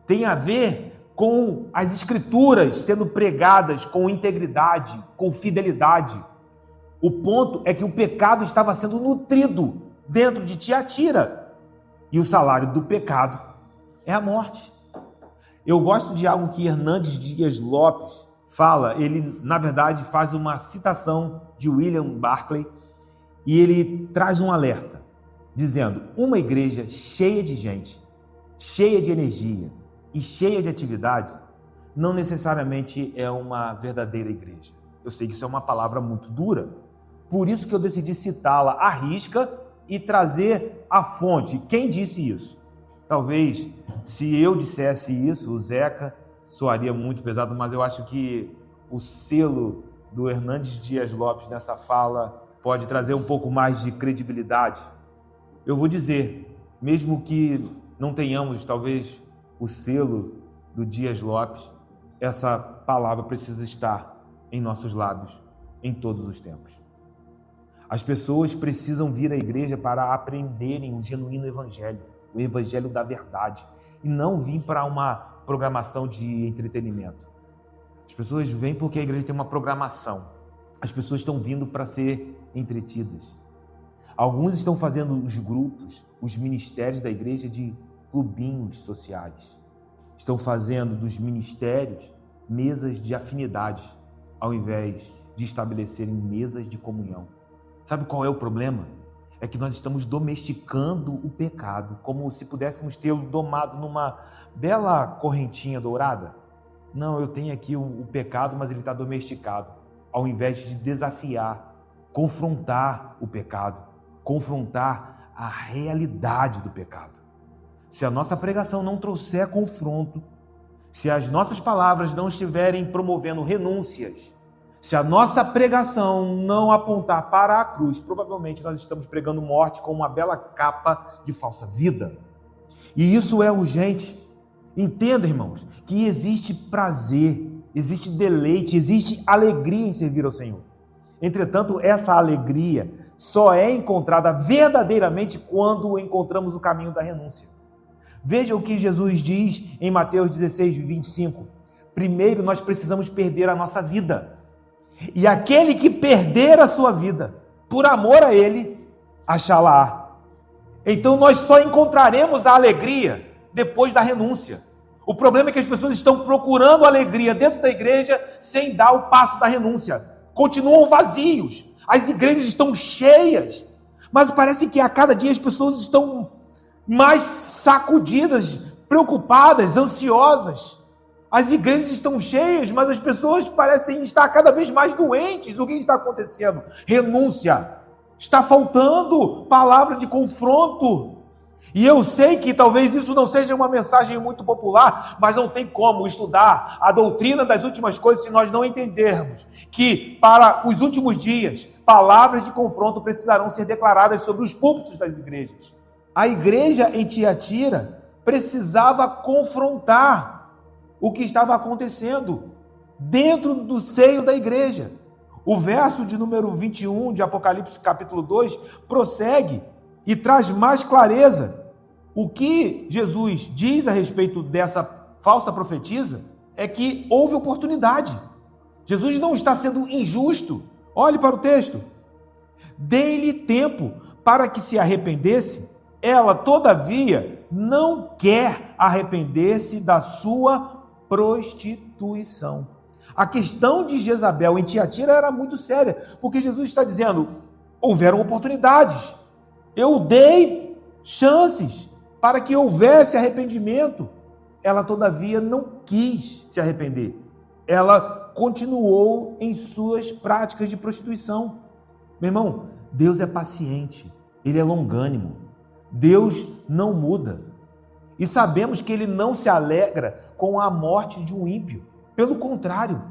Tem a ver com as escrituras sendo pregadas com integridade, com fidelidade. O ponto é que o pecado estava sendo nutrido dentro de Tiatira. E o salário do pecado é a morte. Eu gosto de algo que Hernandes Dias Lopes fala. Ele, na verdade, faz uma citação de William Barclay e ele traz um alerta, dizendo: uma igreja cheia de gente, cheia de energia e cheia de atividade, não necessariamente é uma verdadeira igreja. Eu sei que isso é uma palavra muito dura, por isso que eu decidi citá-la à risca e trazer a fonte. Quem disse isso? Talvez, se eu dissesse isso, o Zeca, soaria muito pesado, mas eu acho que o selo do Hernandes Dias Lopes nessa fala pode trazer um pouco mais de credibilidade. Eu vou dizer, mesmo que não tenhamos, talvez, o selo do Dias Lopes, essa palavra precisa estar em nossos lábios em todos os tempos. As pessoas precisam vir à igreja para aprenderem o genuíno evangelho, o evangelho da verdade, e não vir para uma programação de entretenimento. As pessoas vêm porque a igreja tem uma programação. As pessoas estão vindo para ser entretidas. Alguns estão fazendo os grupos, os ministérios da igreja de clubinhos sociais. Estão fazendo dos ministérios mesas de afinidade, ao invés de estabelecerem mesas de comunhão. Sabe qual é o problema? É que nós estamos domesticando o pecado, como se pudéssemos tê-lo domado numa bela correntinha dourada. Não, eu tenho aqui o pecado, mas ele está domesticado, ao invés de desafiar, confrontar o pecado, confrontar a realidade do pecado. Se a nossa pregação não trouxer confronto, se as nossas palavras não estiverem promovendo renúncias, se a nossa pregação não apontar para a cruz, provavelmente nós estamos pregando morte com uma bela capa de falsa vida. E isso é urgente. Entenda, irmãos, que existe prazer, existe deleite, existe alegria em servir ao Senhor. Entretanto, essa alegria só é encontrada verdadeiramente quando encontramos o caminho da renúncia. Veja o que Jesus diz em Mateus 16, 25. Primeiro, nós precisamos perder a nossa vida. E aquele que perder a sua vida, por amor a ele, achá-la. Então nós só encontraremos a alegria depois da renúncia. O problema é que as pessoas estão procurando alegria dentro da igreja sem dar o passo da renúncia. Continuam vazios. As igrejas estão cheias. Mas parece que a cada dia as pessoas estão mais sacudidas, preocupadas, ansiosas. As igrejas estão cheias, mas as pessoas parecem estar cada vez mais doentes. O que está acontecendo? Renúncia. Está faltando palavra de confronto. E eu sei que talvez isso não seja uma mensagem muito popular, mas não tem como estudar a doutrina das últimas coisas se nós não entendermos que para os últimos dias, palavras de confronto precisarão ser declaradas sobre os púlpitos das igrejas. A igreja em Tiatira precisava confrontar o que estava acontecendo dentro do seio da igreja. O verso de número 21 de Apocalipse capítulo 2 prossegue e traz mais clareza. O que Jesus diz a respeito dessa falsa profetisa é que houve oportunidade. Jesus não está sendo injusto. Olhe para o texto. Dei-lhe tempo para que se arrependesse. Ela, todavia, não quer arrepender-se da sua prostituição. A questão de Jezabel em Tiatira era muito séria, porque Jesus está dizendo, houveram oportunidades, eu dei chances para que houvesse arrependimento. Ela, todavia, não quis se arrepender. Ela continuou em suas práticas de prostituição. Meu irmão, Deus é paciente, Ele é longânimo, Deus não muda. E sabemos que Ele não se alegra com a morte de um ímpio. Pelo contrário,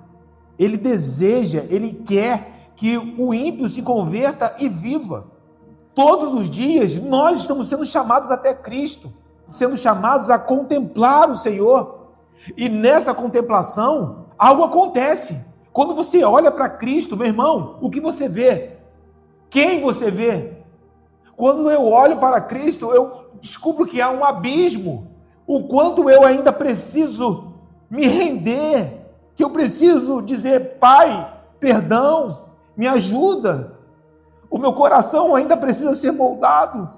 Ele deseja, ele quer que o ímpio se converta e viva. Todos os dias nós estamos sendo chamados até Cristo, sendo chamados a contemplar o Senhor. E nessa contemplação, algo acontece. Quando você olha para Cristo, meu irmão, o que você vê? Quem você vê? Quando eu olho para Cristo, eu descubro que há um abismo. O quanto eu ainda preciso me render, que eu preciso dizer, Pai, perdão, me ajuda. O meu coração ainda precisa ser moldado.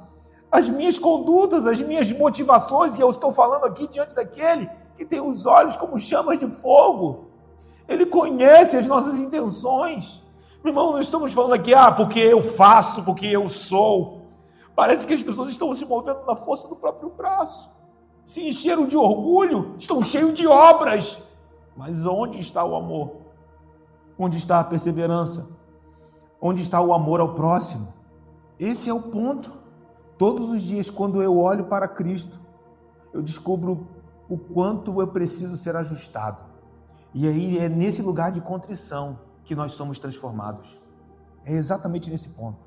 As minhas condutas, as minhas motivações, e eu estou falando aqui diante daquele que tem os olhos como chamas de fogo. Ele conhece as nossas intenções. Meu irmão, não estamos falando aqui, porque eu faço, porque eu sou. Parece que as pessoas estão se movendo na força do próprio braço. Se encheram de orgulho, estão cheios de obras. Mas onde está o amor? Onde está a perseverança? Onde está o amor ao próximo? Esse é o ponto. Todos os dias, quando eu olho para Cristo, eu descubro o quanto eu preciso ser ajustado. E aí é nesse lugar de contrição que nós somos transformados. É exatamente nesse ponto.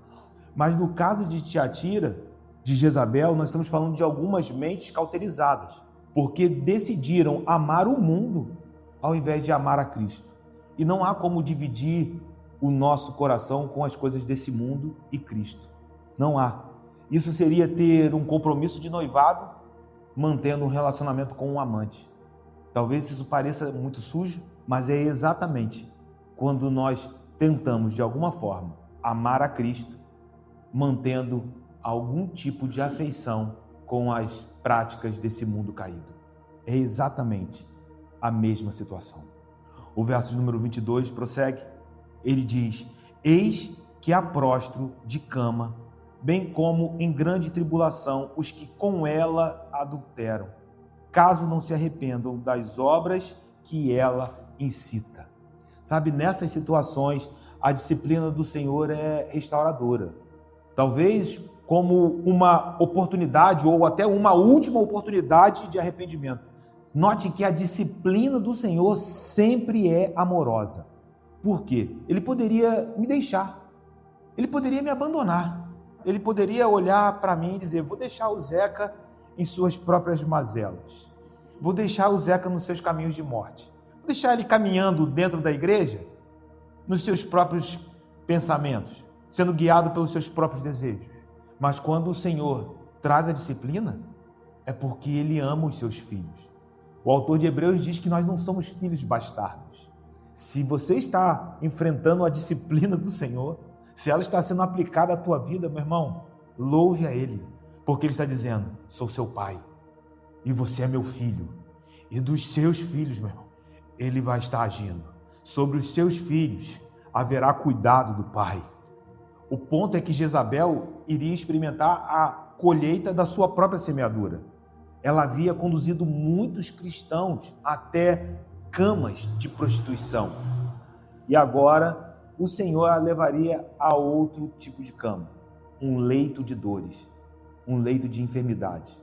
Mas no caso de Tiatira, de Jezabel, nós estamos falando de algumas mentes cauterizadas, porque decidiram amar o mundo ao invés de amar a Cristo. E não há como dividir o nosso coração com as coisas desse mundo e Cristo. Não há. Isso seria ter um compromisso de noivado, mantendo um relacionamento com um amante. Talvez isso pareça muito sujo, mas é exatamente quando nós tentamos, de alguma forma, amar a Cristo, mantendo algum tipo de afeição com as práticas desse mundo caído. É exatamente a mesma situação. O verso número 22 prossegue. Ele diz: eis que há prostro de cama, bem como em grande tribulação os que com ela adulteram, caso não se arrependam das obras que ela incita. Sabe, nessas situações, a disciplina do Senhor é restauradora. Talvez como uma oportunidade ou até uma última oportunidade de arrependimento. Note que a disciplina do Senhor sempre é amorosa. Por quê? Ele poderia me deixar, ele poderia me abandonar, ele poderia olhar para mim e dizer: vou deixar o Zeca em suas próprias mazelas, vou deixar o Zeca nos seus caminhos de morte, vou deixar ele caminhando dentro da igreja nos seus próprios pensamentos, sendo guiado pelos seus próprios desejos. Mas quando o Senhor traz a disciplina, é porque Ele ama os seus filhos. O autor de Hebreus diz que nós não somos filhos bastardos. Se você está enfrentando a disciplina do Senhor, se ela está sendo aplicada à tua vida, meu irmão, louve a Ele, porque Ele está dizendo: sou seu pai, e você é meu filho, e dos seus filhos, meu irmão, Ele vai estar agindo. Sobre os seus filhos haverá cuidado do pai. O ponto é que Jezabel iria experimentar a colheita da sua própria semeadura. Ela havia conduzido muitos cristãos até camas de prostituição. E agora o Senhor a levaria a outro tipo de cama, um leito de dores, um leito de enfermidade.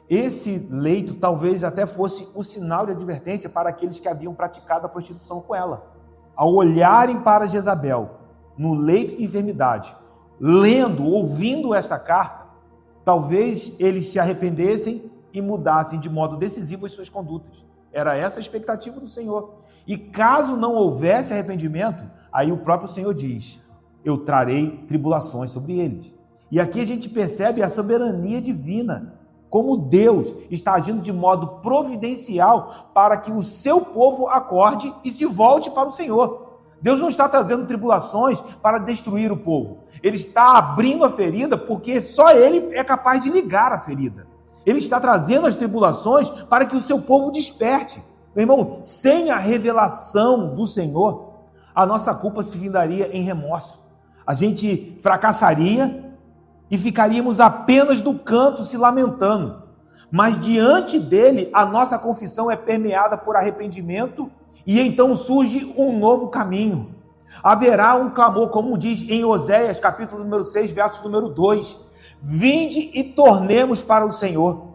Esse leito talvez até fosse o sinal de advertência para aqueles que haviam praticado a prostituição com ela. Ao olharem para Jezabel no leito de enfermidade, lendo, ouvindo esta carta, talvez eles se arrependessem e mudassem de modo decisivo as suas condutas. Era essa a expectativa do Senhor. E caso não houvesse arrependimento, aí o próprio Senhor diz: eu trarei tribulações sobre eles. E aqui a gente percebe a soberania divina, como Deus está agindo de modo providencial para que o seu povo acorde e se volte para o Senhor. Deus não está trazendo tribulações para destruir o povo. Ele está abrindo a ferida porque só Ele é capaz de ligar a ferida. Ele está trazendo as tribulações para que o seu povo desperte. Meu irmão, sem a revelação do Senhor, a nossa culpa se findaria em remorso. A gente fracassaria e ficaríamos apenas no canto se lamentando. Mas diante dele, a nossa confissão é permeada por arrependimento e então surge um novo caminho. Haverá um clamor, como diz em Oséias, capítulo número 6, verso número 2. Vinde e tornemos para o Senhor.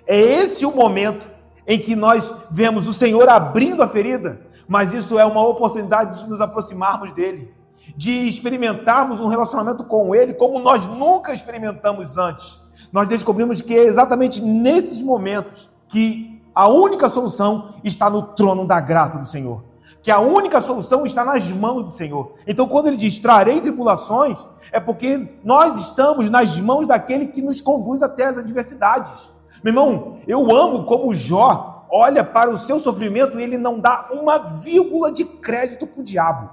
É esse o momento em que nós vemos o Senhor abrindo a ferida mas isso é uma oportunidade de nos aproximarmos dele, de experimentarmos um relacionamento com ele como nós nunca experimentamos antes. Nós descobrimos que é exatamente nesses momentos que a única solução está no trono da graça do Senhor, que a única solução está nas mãos do Senhor. Então, quando ele diz, trarei tribulações, é porque nós estamos nas mãos daquele que nos conduz até as adversidades. Meu irmão, eu amo como Jó olha para o seu sofrimento e ele não dá uma vírgula de crédito para o diabo.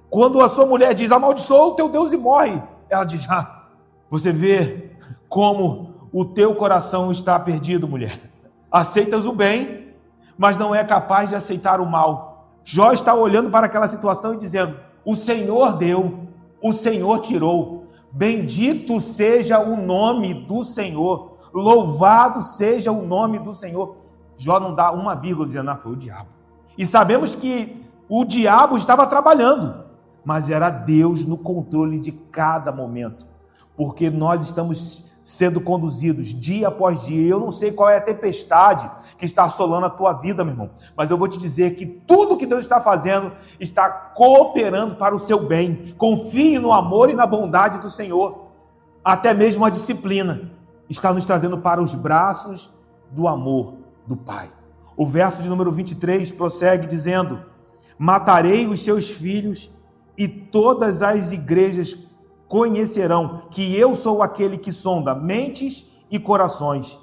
Quando a sua mulher diz, amaldiçoa o teu Deus e morre, ela diz, você vê como o teu coração está perdido, mulher. Aceitas o bem, mas não é capaz de aceitar o mal. Jó está olhando para aquela situação e dizendo, o Senhor deu, o Senhor tirou. Bendito seja o nome do Senhor. Louvado seja o nome do Senhor. Jó não dá uma vírgula dizendo, foi o diabo. E sabemos que o diabo estava trabalhando, mas era Deus no controle de cada momento, porque nós estamos sendo conduzidos dia após dia. Eu não sei qual é a tempestade que está assolando a tua vida, meu irmão, mas eu vou te dizer que tudo que Deus está fazendo está cooperando para o seu bem. Confie no amor e na bondade do Senhor. Até mesmo a disciplina está nos trazendo para os braços do amor do Pai. O verso de número 23 prossegue dizendo, matarei os seus filhos e todas as igrejas conhecerão que eu sou aquele que sonda mentes e corações,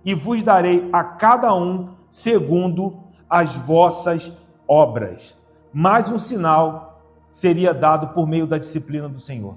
e vos darei a cada um segundo as vossas obras. Mais um sinal seria dado por meio da disciplina do Senhor.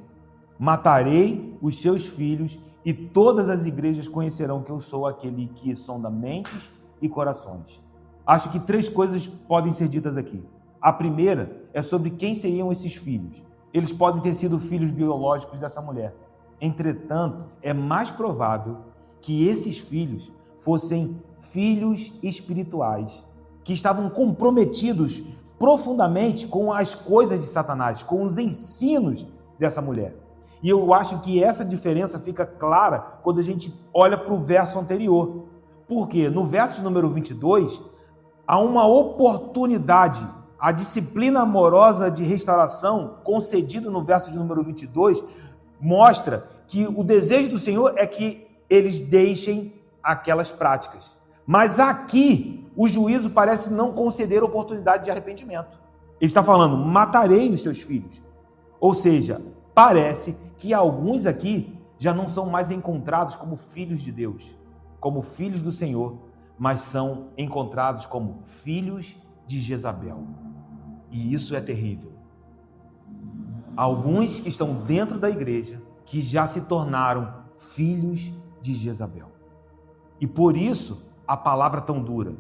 Matarei os seus filhos e todas as igrejas conhecerão que eu sou aquele que sonda mentes e corações. Acho que 3 coisas podem ser ditas aqui. A primeira é sobre quem seriam esses filhos. Eles podem ter sido filhos biológicos dessa mulher. Entretanto, é mais provável que esses filhos fossem filhos espirituais, que estavam comprometidos profundamente com as coisas de Satanás, com os ensinos dessa mulher. E eu acho que essa diferença fica clara quando a gente olha para o verso anterior. Porque no verso número 22, há uma oportunidade. A disciplina amorosa de restauração concedida no verso de número 22 mostra que o desejo do Senhor é que eles deixem aquelas práticas. Mas aqui o juízo parece não conceder oportunidade de arrependimento. Ele está falando, matarei os seus filhos. Ou seja, parece que alguns aqui já não são mais encontrados como filhos de Deus, como filhos do Senhor, mas são encontrados como filhos de Jezabel. E isso é terrível. Alguns que estão dentro da igreja, que já se tornaram filhos de Jezabel. E por isso, a palavra tão dura.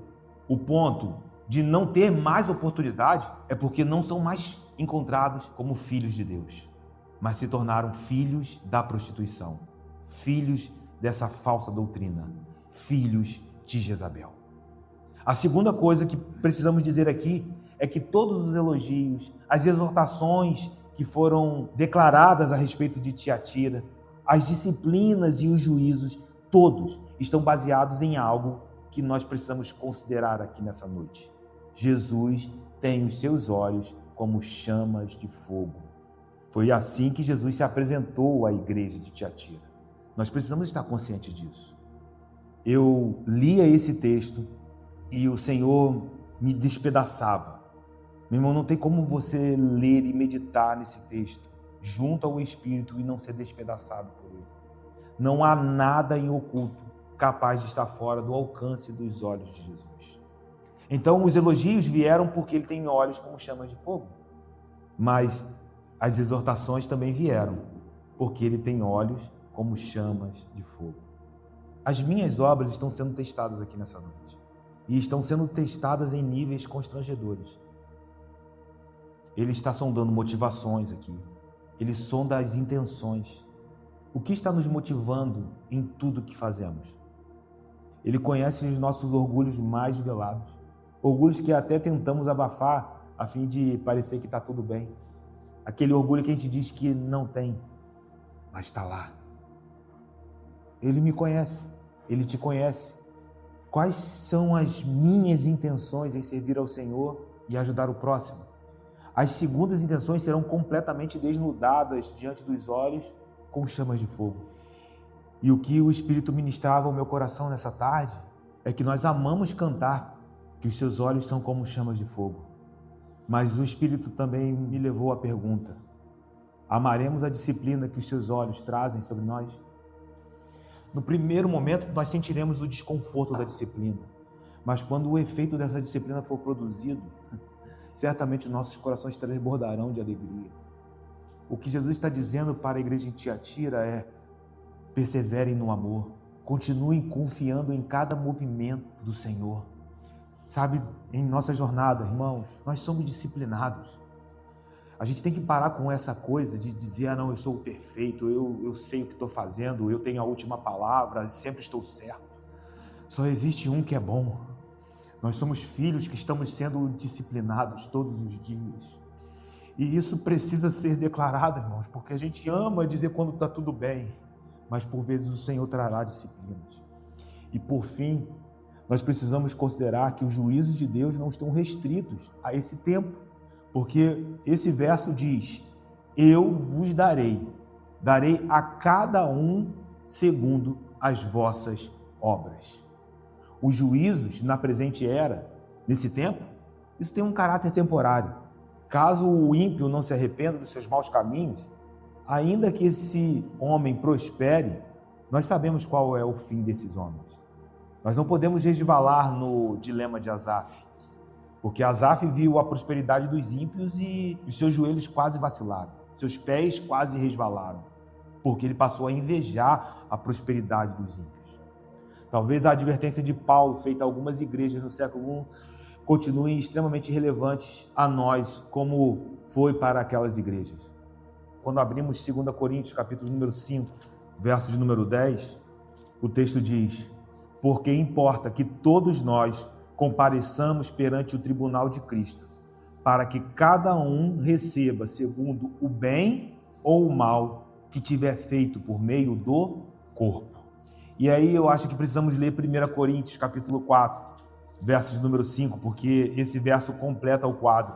O ponto de não ter mais oportunidade é porque não são mais encontrados como filhos de Deus, mas se tornaram filhos da prostituição, filhos dessa falsa doutrina, filhos de Jezabel. A segunda coisa que precisamos dizer aqui é que todos os elogios, as exortações que foram declaradas a respeito de Tiatira, as disciplinas e os juízos, todos estão baseados em algo que nós precisamos considerar aqui nessa noite. Jesus tem os seus olhos como chamas de fogo. Foi assim que Jesus se apresentou à igreja de Tiatira. Nós precisamos estar conscientes disso. Eu lia esse texto e o Senhor me despedaçava. Meu irmão, não tem como você ler e meditar nesse texto junto ao Espírito e não ser despedaçado por ele. Não há nada em oculto capaz de estar fora do alcance dos olhos de Jesus. Então, os elogios vieram porque ele tem olhos como chamas de fogo. Mas as exortações também vieram porque ele tem olhos como chamas de fogo. As minhas obras estão sendo testadas aqui nessa noite. E estão sendo testadas em níveis constrangedores. Ele está sondando motivações aqui. Ele sonda as intenções. O que está nos motivando em tudo que fazemos? Ele conhece os nossos orgulhos mais velados. Orgulhos que até tentamos abafar a fim de parecer que está tudo bem. Aquele orgulho que a gente diz que não tem, mas está lá. Ele me conhece. Ele te conhece. Quais são as minhas intenções em servir ao Senhor e ajudar o próximo. As segundas intenções serão completamente desnudadas diante dos olhos com chamas de fogo. E o que o Espírito ministrava ao meu coração nessa tarde é que nós amamos cantar que os seus olhos são como chamas de fogo. Mas o Espírito também me levou à pergunta: amaremos a disciplina que os seus olhos trazem sobre nós? No primeiro momento, nós sentiremos o desconforto da disciplina. Mas quando o efeito dessa disciplina for produzido, certamente nossos corações transbordarão de alegria. O que Jesus está dizendo para a igreja em Tiatira é: perseverem no amor, continuem confiando em cada movimento do Senhor. Sabe, em nossa jornada, irmãos, nós somos disciplinados. A gente tem que parar com essa coisa de dizer: não, eu sou o perfeito, eu sei o que estou fazendo, eu tenho a última palavra, sempre estou certo. Só existe um que é bom. Nós somos filhos que estamos sendo disciplinados todos os dias. E isso precisa ser declarado, irmãos, porque a gente ama dizer quando está tudo bem, mas por vezes o Senhor trará disciplinas. E por fim, nós precisamos considerar que os juízos de Deus não estão restritos a esse tempo, porque esse verso diz: eu vos darei a cada um segundo as vossas obras. Os juízos na presente era, nesse tempo, isso tem um caráter temporário. Caso o ímpio não se arrependa dos seus maus caminhos, ainda que esse homem prospere, nós sabemos qual é o fim desses homens. Nós não podemos resvalar no dilema de Asaf, porque Asaf viu a prosperidade dos ímpios e os seus joelhos quase vacilaram, seus pés quase resvalaram, porque ele passou a invejar a prosperidade dos ímpios. Talvez a advertência de Paulo, feita a algumas igrejas no século I, continue extremamente relevantes a nós, como foi para aquelas igrejas. Quando abrimos 2 Coríntios, capítulo número 5, verso de número 10, o texto diz: porque importa que todos nós compareçamos perante o tribunal de Cristo, para que cada um receba segundo o bem ou o mal que tiver feito por meio do corpo. E aí eu acho que precisamos ler 1 Coríntios, capítulo 4, verso de número 5, porque esse verso completa o quadro.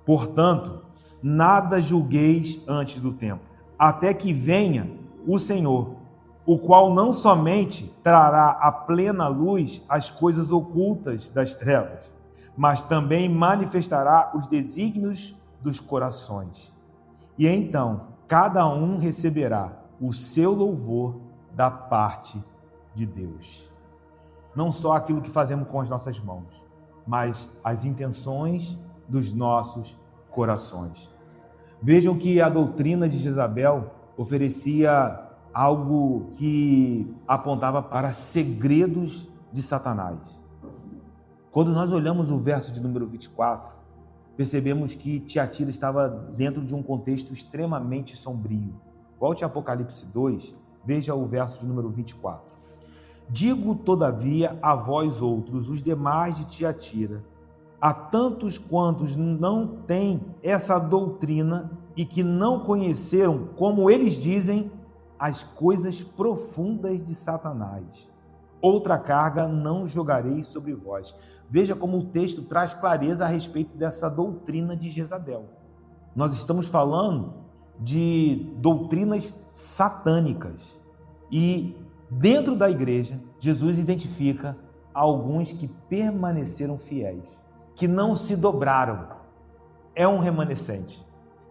Portanto, nada julgueis antes do tempo, até que venha o Senhor, o qual não somente trará à plena luz as coisas ocultas das trevas, mas também manifestará os desígnios dos corações. E então, cada um receberá o seu louvor da parte de Deus. Não só aquilo que fazemos com as nossas mãos, mas as intenções dos nossos corações. Vejam que a doutrina de Jezabel oferecia algo que apontava para segredos de Satanás. Quando nós olhamos o verso de número 24, percebemos que Tiatira estava dentro de um contexto extremamente sombrio. Volte a Apocalipse 2, veja o verso de número 24. Digo, todavia, a vós outros, os demais de Tiatira, a tantos quantos não têm essa doutrina e que não conheceram, como eles dizem, as coisas profundas de Satanás. Outra carga não jogarei sobre vós. Veja como o texto traz clareza a respeito dessa doutrina de Jezabel. Nós estamos falando de doutrinas satânicas. E dentro da igreja, Jesus identifica alguns que permaneceram fiéis, que não se dobraram. É um remanescente.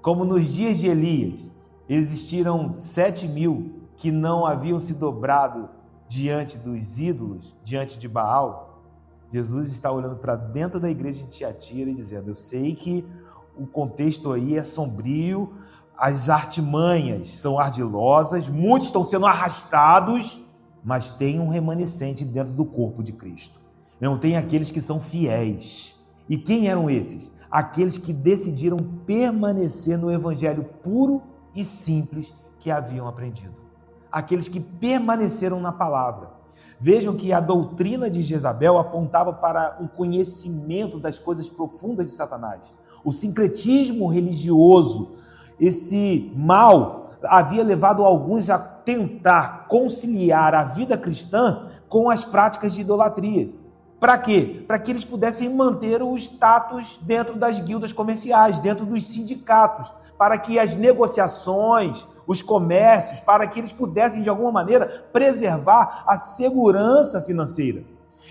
Como nos dias de Elias, existiram 7.000 que não haviam se dobrado diante dos ídolos, diante de Baal. Jesus está olhando para dentro da igreja de Tiatira e dizendo: eu sei que o contexto aí é sombrio, as artimanhas são ardilosas, muitos estão sendo arrastados, mas tem um remanescente dentro do corpo de Cristo. Não tem aqueles que são fiéis. E quem eram esses? Aqueles que decidiram permanecer no evangelho puro e simples que haviam aprendido. Aqueles que permaneceram na palavra. Vejam que a doutrina de Jezabel apontava para um conhecimento das coisas profundas de Satanás. O sincretismo religioso, esse mal, havia levado alguns a tentar conciliar a vida cristã com as práticas de idolatria. Para quê? Para que eles pudessem manter o status dentro das guildas comerciais, dentro dos sindicatos, para que as negociações, os comércios, para que eles pudessem, de alguma maneira, preservar a segurança financeira.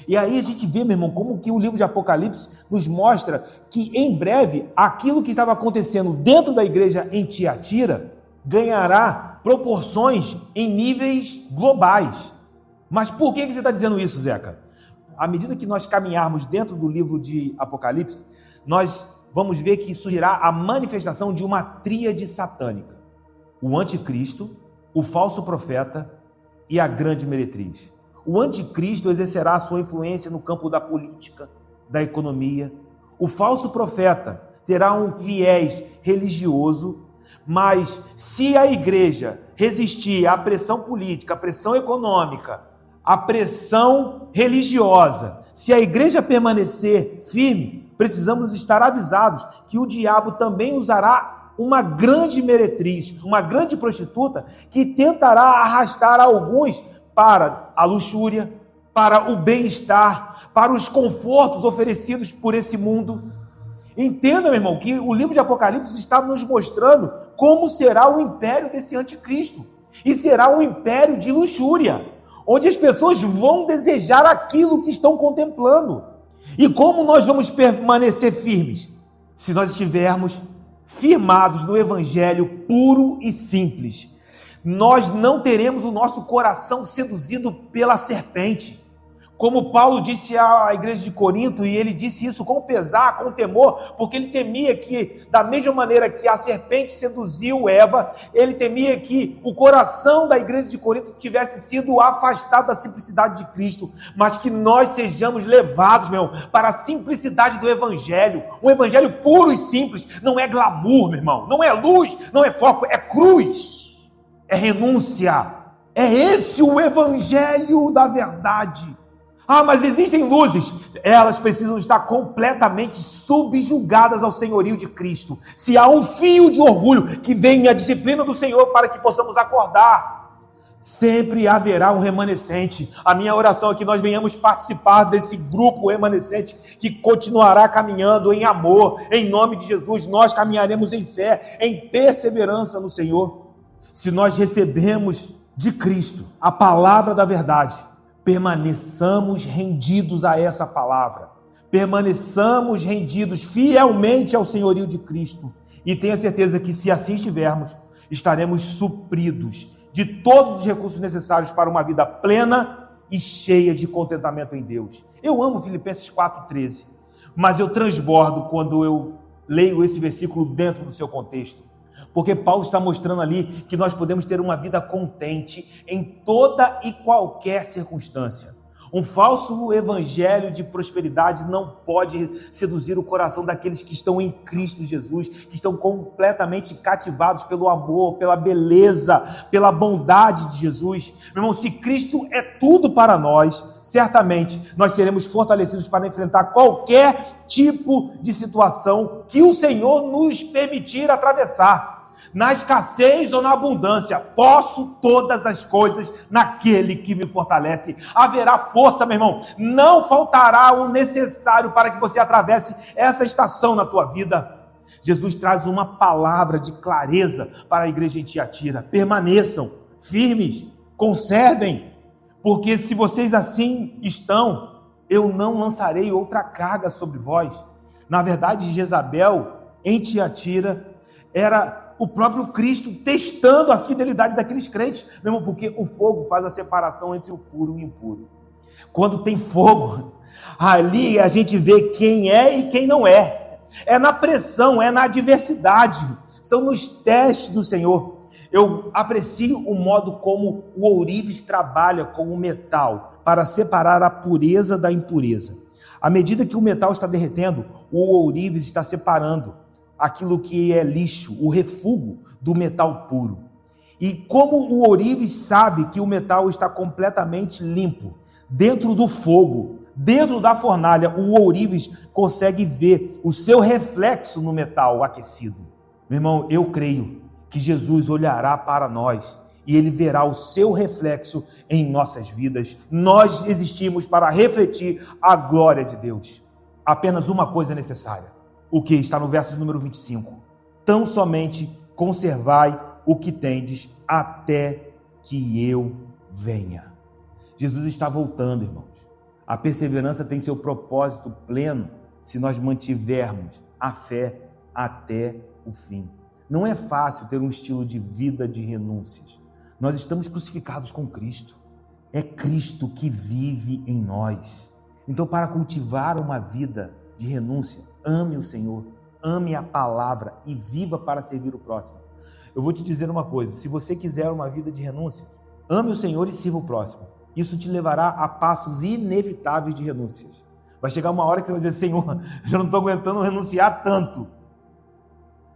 E aí a gente vê, meu irmão, como que o livro de Apocalipse nos mostra que, em breve, aquilo que estava acontecendo dentro da igreja em Tiatira ganhará proporções em níveis globais. Mas por que você está dizendo isso, Zeca? À medida que nós caminharmos dentro do livro de Apocalipse, nós vamos ver que surgirá a manifestação de uma tríade satânica: o anticristo, o falso profeta e a grande meretriz. O anticristo exercerá a sua influência no campo da política, da economia. O falso profeta terá um viés religioso, mas se a igreja resistir à pressão política, à pressão econômica, à pressão religiosa, se a igreja permanecer firme, precisamos estar avisados que o diabo também usará uma grande meretriz, uma grande prostituta, que tentará arrastar alguns para a luxúria, para o bem-estar, para os confortos oferecidos por esse mundo. Entenda, meu irmão, que o livro de Apocalipse está nos mostrando como será o império desse anticristo. E será um império de luxúria, onde as pessoas vão desejar aquilo que estão contemplando. E como nós vamos permanecer firmes? Se nós estivermos firmados no evangelho puro e simples. Nós não teremos o nosso coração seduzido pela serpente. Como Paulo disse à igreja de Corinto, e ele disse isso com pesar, com temor, porque ele temia que, da mesma maneira que a serpente seduziu Eva, ele temia que o coração da igreja de Corinto tivesse sido afastado da simplicidade de Cristo, mas que nós sejamos levados, meu irmão, para a simplicidade do evangelho, um evangelho puro e simples. Não é glamour, meu irmão, não é luz, não é foco, é cruz, é renúncia. É esse o evangelho da verdade. Ah, mas existem luzes. Elas precisam estar completamente subjugadas ao senhorio de Cristo. Se há um fio de orgulho, que venha a disciplina do Senhor para que possamos acordar. Sempre haverá um remanescente. A minha oração é que nós venhamos participar desse grupo remanescente que continuará caminhando em amor. Em nome de Jesus, nós caminharemos em fé, em perseverança no Senhor. Se nós recebemos de Cristo a palavra da verdade, permaneçamos rendidos a essa palavra, permaneçamos rendidos fielmente ao senhorio de Cristo, e tenha certeza que, se assim estivermos, estaremos supridos de todos os recursos necessários para uma vida plena e cheia de contentamento em Deus. Eu amo Filipenses 4,13, mas eu transbordo quando eu leio esse versículo dentro do seu contexto. Porque Paulo está mostrando ali que nós podemos ter uma vida contente em toda e qualquer circunstância. Um falso evangelho de prosperidade não pode seduzir o coração daqueles que estão em Cristo Jesus, que estão completamente cativados pelo amor, pela beleza, pela bondade de Jesus. Meu irmão, se Cristo é tudo para nós, certamente nós seremos fortalecidos para enfrentar qualquer tipo de situação que o Senhor nos permitir atravessar. Na escassez ou na abundância, posso todas as coisas naquele que me fortalece. Haverá força, meu irmão. Não faltará o necessário para que você atravesse essa estação na tua vida. Jesus traz uma palavra de clareza para a igreja em Tiatira. Permaneçam firmes, conservem, porque se vocês assim estão, eu não lançarei outra carga sobre vós. Na verdade, Jezabel em Tiatira era o próprio Cristo testando a fidelidade daqueles crentes, mesmo porque o fogo faz a separação entre o puro e o impuro. Quando tem fogo, ali a gente vê quem é e quem não é. É na pressão, é na adversidade, são nos testes do Senhor. Eu aprecio o modo como o ourives trabalha com o metal para separar a pureza da impureza. À medida que o metal está derretendo, o ourives está separando aquilo que é lixo, o refúgio do metal puro. E como o ourives sabe que o metal está completamente limpo, dentro do fogo, dentro da fornalha, o ourives consegue ver o seu reflexo no metal aquecido. Meu irmão, eu creio que Jesus olhará para nós e ele verá o seu reflexo em nossas vidas. Nós existimos para refletir a glória de Deus. Apenas uma coisa é necessária, o que está no verso de número 25. Tão somente conservai o que tendes até que eu venha. Jesus está voltando, irmãos. A perseverança tem seu propósito pleno se nós mantivermos a fé até o fim. Não é fácil ter um estilo de vida de renúncias. Nós estamos crucificados com Cristo. É Cristo que vive em nós. Então, para cultivar uma vida de renúncia, ame o Senhor, ame a palavra e viva para servir o próximo. Eu vou te dizer uma coisa, se você quiser uma vida de renúncia, ame o Senhor e sirva o próximo. Isso te levará a passos inevitáveis de renúncias. Vai chegar uma hora que você vai dizer, Senhor, já não estou aguentando renunciar tanto.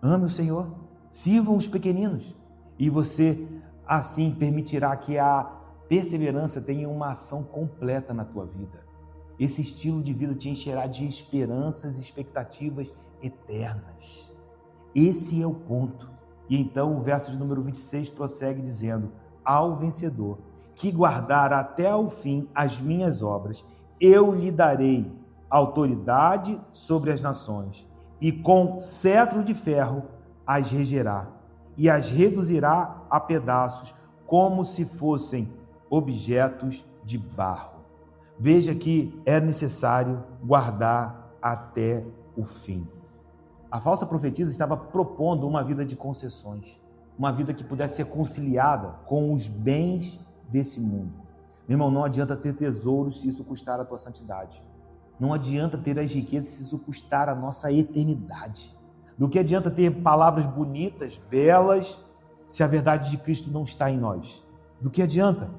Ame o Senhor, sirvam os pequeninos e você assim permitirá que a perseverança tenha uma ação completa na tua vida. Esse estilo de vida te encherá de esperanças e expectativas eternas. Esse é o ponto. E então o verso de número 26 prossegue dizendo, ao vencedor que guardar até ao fim as minhas obras, eu lhe darei autoridade sobre as nações, e com cetro de ferro as regerá, e as reduzirá a pedaços, como se fossem objetos de barro. Veja que é necessário guardar até o fim. A falsa profetisa estava propondo uma vida de concessões, uma vida que pudesse ser conciliada com os bens desse mundo. Meu irmão, não adianta ter tesouros se isso custar a tua santidade. Não adianta ter as riquezas se isso custar a nossa eternidade. Do que adianta ter palavras bonitas, belas, se a verdade de Cristo não está em nós? Do que adianta?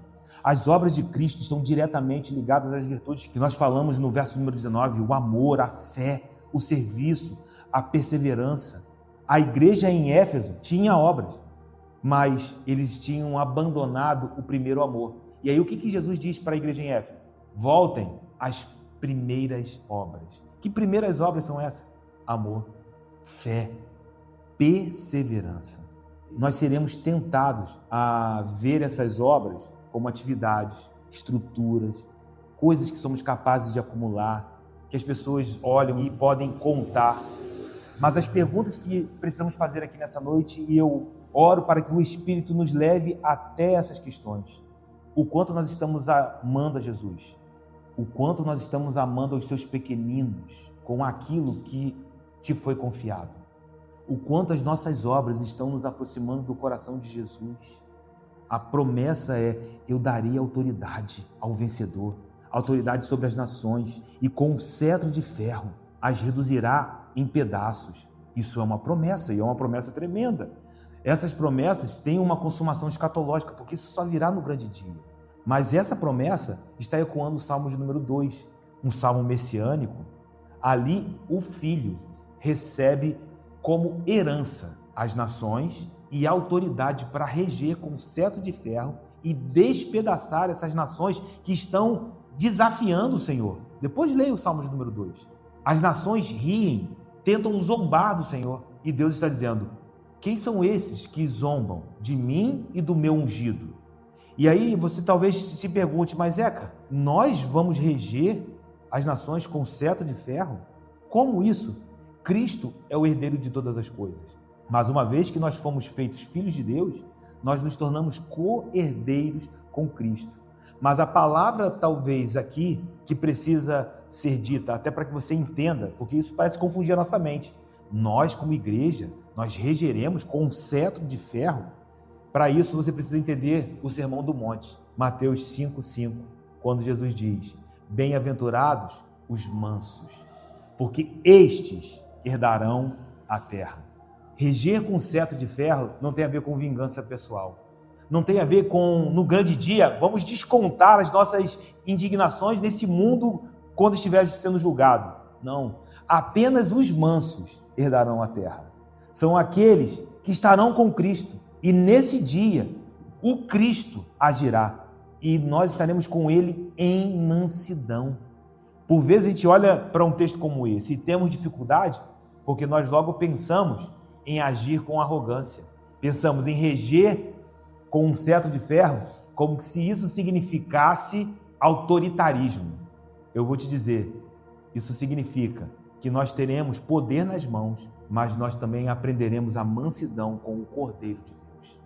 As obras de Cristo estão diretamente ligadas às virtudes que nós falamos no verso número 19, o amor, a fé, o serviço, a perseverança. A igreja em Éfeso tinha obras, mas eles tinham abandonado o primeiro amor. E aí o que Jesus diz para a igreja em Éfeso? Voltem às primeiras obras. Que primeiras obras são essas? Amor, fé, perseverança. Nós seremos tentados a ver essas obras como atividades, estruturas, coisas que somos capazes de acumular, que as pessoas olham e podem contar. Mas as perguntas que precisamos fazer aqui nessa noite, e eu oro para que o Espírito nos leve até essas questões. O quanto nós estamos amando a Jesus, o quanto nós estamos amando os seus pequeninos com aquilo que te foi confiado, o quanto as nossas obras estão nos aproximando do coração de Jesus. A promessa é, eu darei autoridade ao vencedor, autoridade sobre as nações, e com um cetro de ferro as reduzirá em pedaços. Isso é uma promessa, e é uma promessa tremenda. Essas promessas têm uma consumação escatológica, porque isso só virá no grande dia. Mas essa promessa está ecoando o Salmo de número 2, um salmo messiânico. Ali o Filho recebe como herança as nações e autoridade para reger com cetro de ferro e despedaçar essas nações que estão desafiando o Senhor. Depois leia o Salmo de número 2. As nações riem, tentam zombar do Senhor, e Deus está dizendo, quem são esses que zombam de mim e do meu ungido? E aí você talvez se pergunte, mas Eca, nós vamos reger as nações com cetro de ferro? Como isso? Cristo é o herdeiro de todas as coisas. Mas uma vez que nós fomos feitos filhos de Deus, nós nos tornamos co-herdeiros com Cristo. Mas a palavra talvez aqui que precisa ser dita, até para que você entenda, porque isso parece confundir a nossa mente. Nós, como igreja, nós regeremos com um cetro de ferro. Para isso você precisa entender o Sermão do Monte, Mateus 5,5, quando Jesus diz, bem-aventurados os mansos, porque estes herdarão a terra. Reger com cetro de ferro não tem a ver com vingança pessoal. Não tem a ver com, no grande dia, vamos descontar as nossas indignações nesse mundo quando estiver sendo julgado. Não. Apenas os mansos herdarão a terra. São aqueles que estarão com Cristo. E nesse dia, o Cristo agirá. E nós estaremos com Ele em mansidão. Por vezes a gente olha para um texto como esse e temos dificuldade, porque nós logo pensamos em agir com arrogância. Pensamos em reger com um cetro de ferro, como se isso significasse autoritarismo. Eu vou te dizer, isso significa que nós teremos poder nas mãos, mas nós também aprenderemos a mansidão com o Cordeiro de Deus.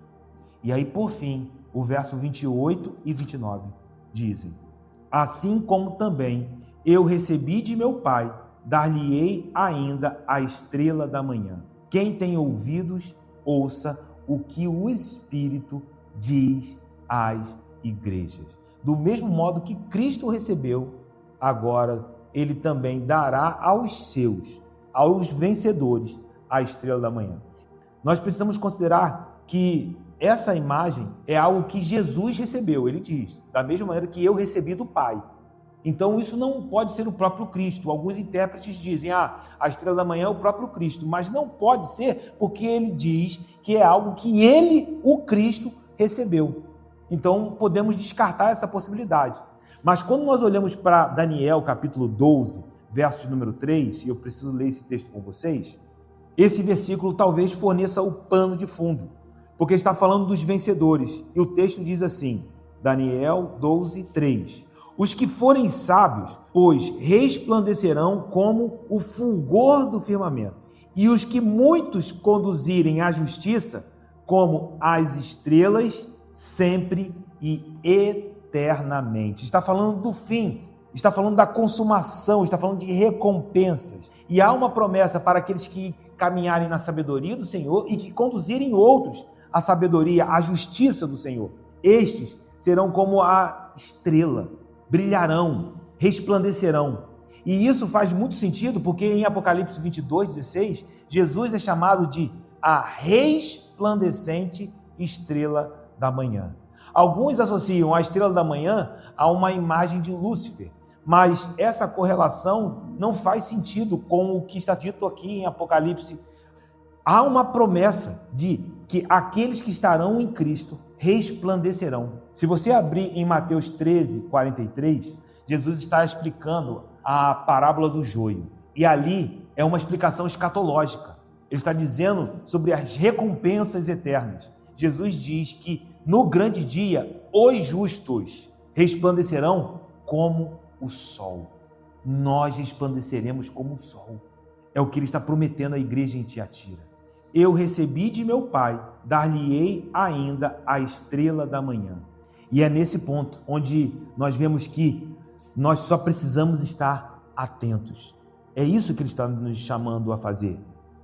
E aí, por fim, o verso 28 e 29 dizem: assim como também eu recebi de meu Pai, dar-lhe-ei ainda a estrela da manhã. Quem tem ouvidos, ouça o que o Espírito diz às igrejas. Do mesmo modo que Cristo recebeu, agora ele também dará aos seus, aos vencedores, a estrela da manhã. Nós precisamos considerar que essa imagem é algo que Jesus recebeu. Ele diz, da mesma maneira que eu recebi do Pai. Então isso não pode ser o próprio Cristo. Alguns intérpretes dizem, a estrela da manhã é o próprio Cristo, mas não pode ser, porque ele diz que é algo que ele, o Cristo, recebeu. Então podemos descartar essa possibilidade. Mas quando nós olhamos para Daniel capítulo 12, versos número 3, e eu preciso ler esse texto com vocês, esse versículo talvez forneça o pano de fundo, porque está falando dos vencedores. E o texto diz assim, Daniel 12, 3. Os que forem sábios, pois resplandecerão como o fulgor do firmamento, e os que muitos conduzirem à justiça, como as estrelas, sempre e eternamente. Está falando do fim, está falando da consumação, está falando de recompensas. E há uma promessa para aqueles que caminharem na sabedoria do Senhor e que conduzirem outros à sabedoria, à justiça do Senhor. Estes serão como a estrela, brilharão, resplandecerão. E isso faz muito sentido, porque em Apocalipse 22, 16, Jesus é chamado de a resplandecente estrela da manhã. Alguns associam a estrela da manhã a uma imagem de Lúcifer, mas essa correlação não faz sentido com o que está dito aqui em Apocalipse. Há uma promessa de que aqueles que estarão em Cristo resplandecerão. Se você abrir em Mateus 13, 43, Jesus está explicando a parábola do joio. E ali é uma explicação escatológica. Ele está dizendo sobre as recompensas eternas. Jesus diz que no grande dia, os justos resplandecerão como o sol. Nós resplandeceremos como o sol. É o que ele está prometendo à igreja em Tiatira. Eu recebi de meu Pai, dar-lhe-ei ainda a estrela da manhã. E é nesse ponto onde nós vemos que nós só precisamos estar atentos. É isso que ele está nos chamando a fazer.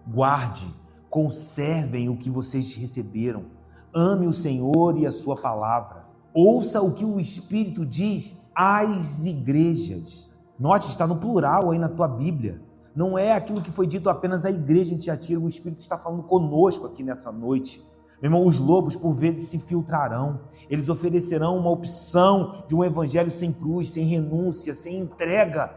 Guarde, conservem o que vocês receberam. Ame o Senhor e a sua palavra. Ouça o que o Espírito diz às igrejas. Note, está no plural aí na tua Bíblia. Não é aquilo que foi dito apenas à igreja em Tiatira. O Espírito está falando conosco aqui nessa noite. Meu irmão, os lobos por vezes se filtrarão. Eles oferecerão uma opção de um evangelho sem cruz, sem renúncia, sem entrega,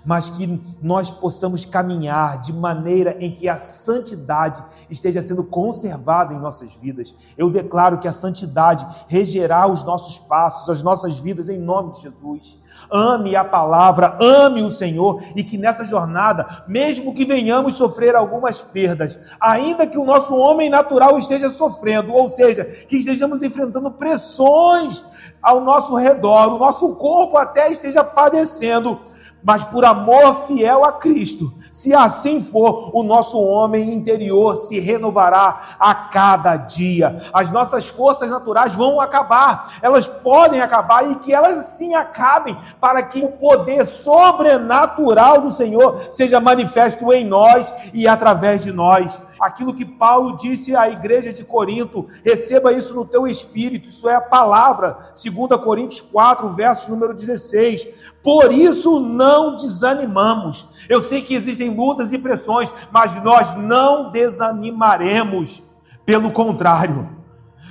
mas que nós possamos caminhar de maneira em que a santidade esteja sendo conservada em nossas vidas. Eu declaro que a santidade regerá os nossos passos, as nossas vidas, em nome de Jesus. Ame a palavra, ame o Senhor, e que nessa jornada, mesmo que venhamos sofrer algumas perdas, ainda que o nosso homem natural esteja sofrendo, ou seja, que estejamos enfrentando pressões ao nosso redor, o nosso corpo até esteja padecendo, mas por amor fiel a Cristo, se assim for, o nosso homem interior se renovará a cada dia. As nossas forças naturais vão acabar, elas podem acabar, e que elas sim acabem, para que o poder sobrenatural do Senhor seja manifesto em nós e através de nós. Aquilo que Paulo disse à igreja de Corinto, receba isso no teu espírito, isso é a palavra, 2 Coríntios 4, versos número 16, por isso não desanimamos. Eu sei que existem lutas e pressões, mas nós não desanimaremos, pelo contrário,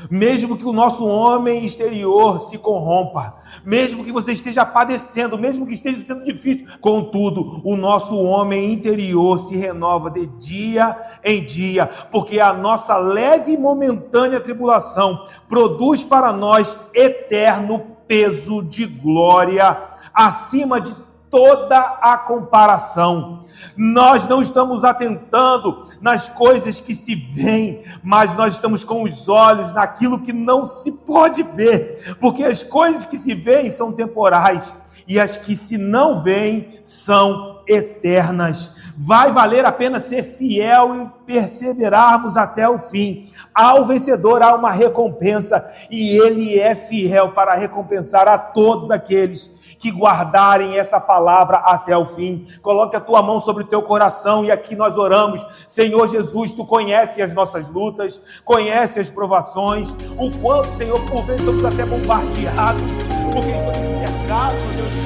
mesmo que o nosso homem exterior se corrompa, mesmo que você esteja padecendo, mesmo que esteja sendo difícil, contudo, o nosso homem interior se renova de dia em dia, porque a nossa leve e momentânea tribulação produz para nós eterno peso de glória, acima de toda a comparação. Nós não estamos atentando nas coisas que se veem, mas nós estamos com os olhos naquilo que não se pode ver, porque as coisas que se veem são temporais e as que se não veem são eternas. Vai valer a pena ser fiel e perseverarmos até o fim. Ao vencedor há uma recompensa, e ele é fiel para recompensar a todos aqueles que guardarem essa palavra até o fim. Coloque a tua mão sobre o teu coração, e aqui nós oramos. Senhor Jesus, tu conheces as nossas lutas, conheces as provações, o quanto, Senhor, por vezes estamos até bombardeados, porque estamos cercados, meu Deus,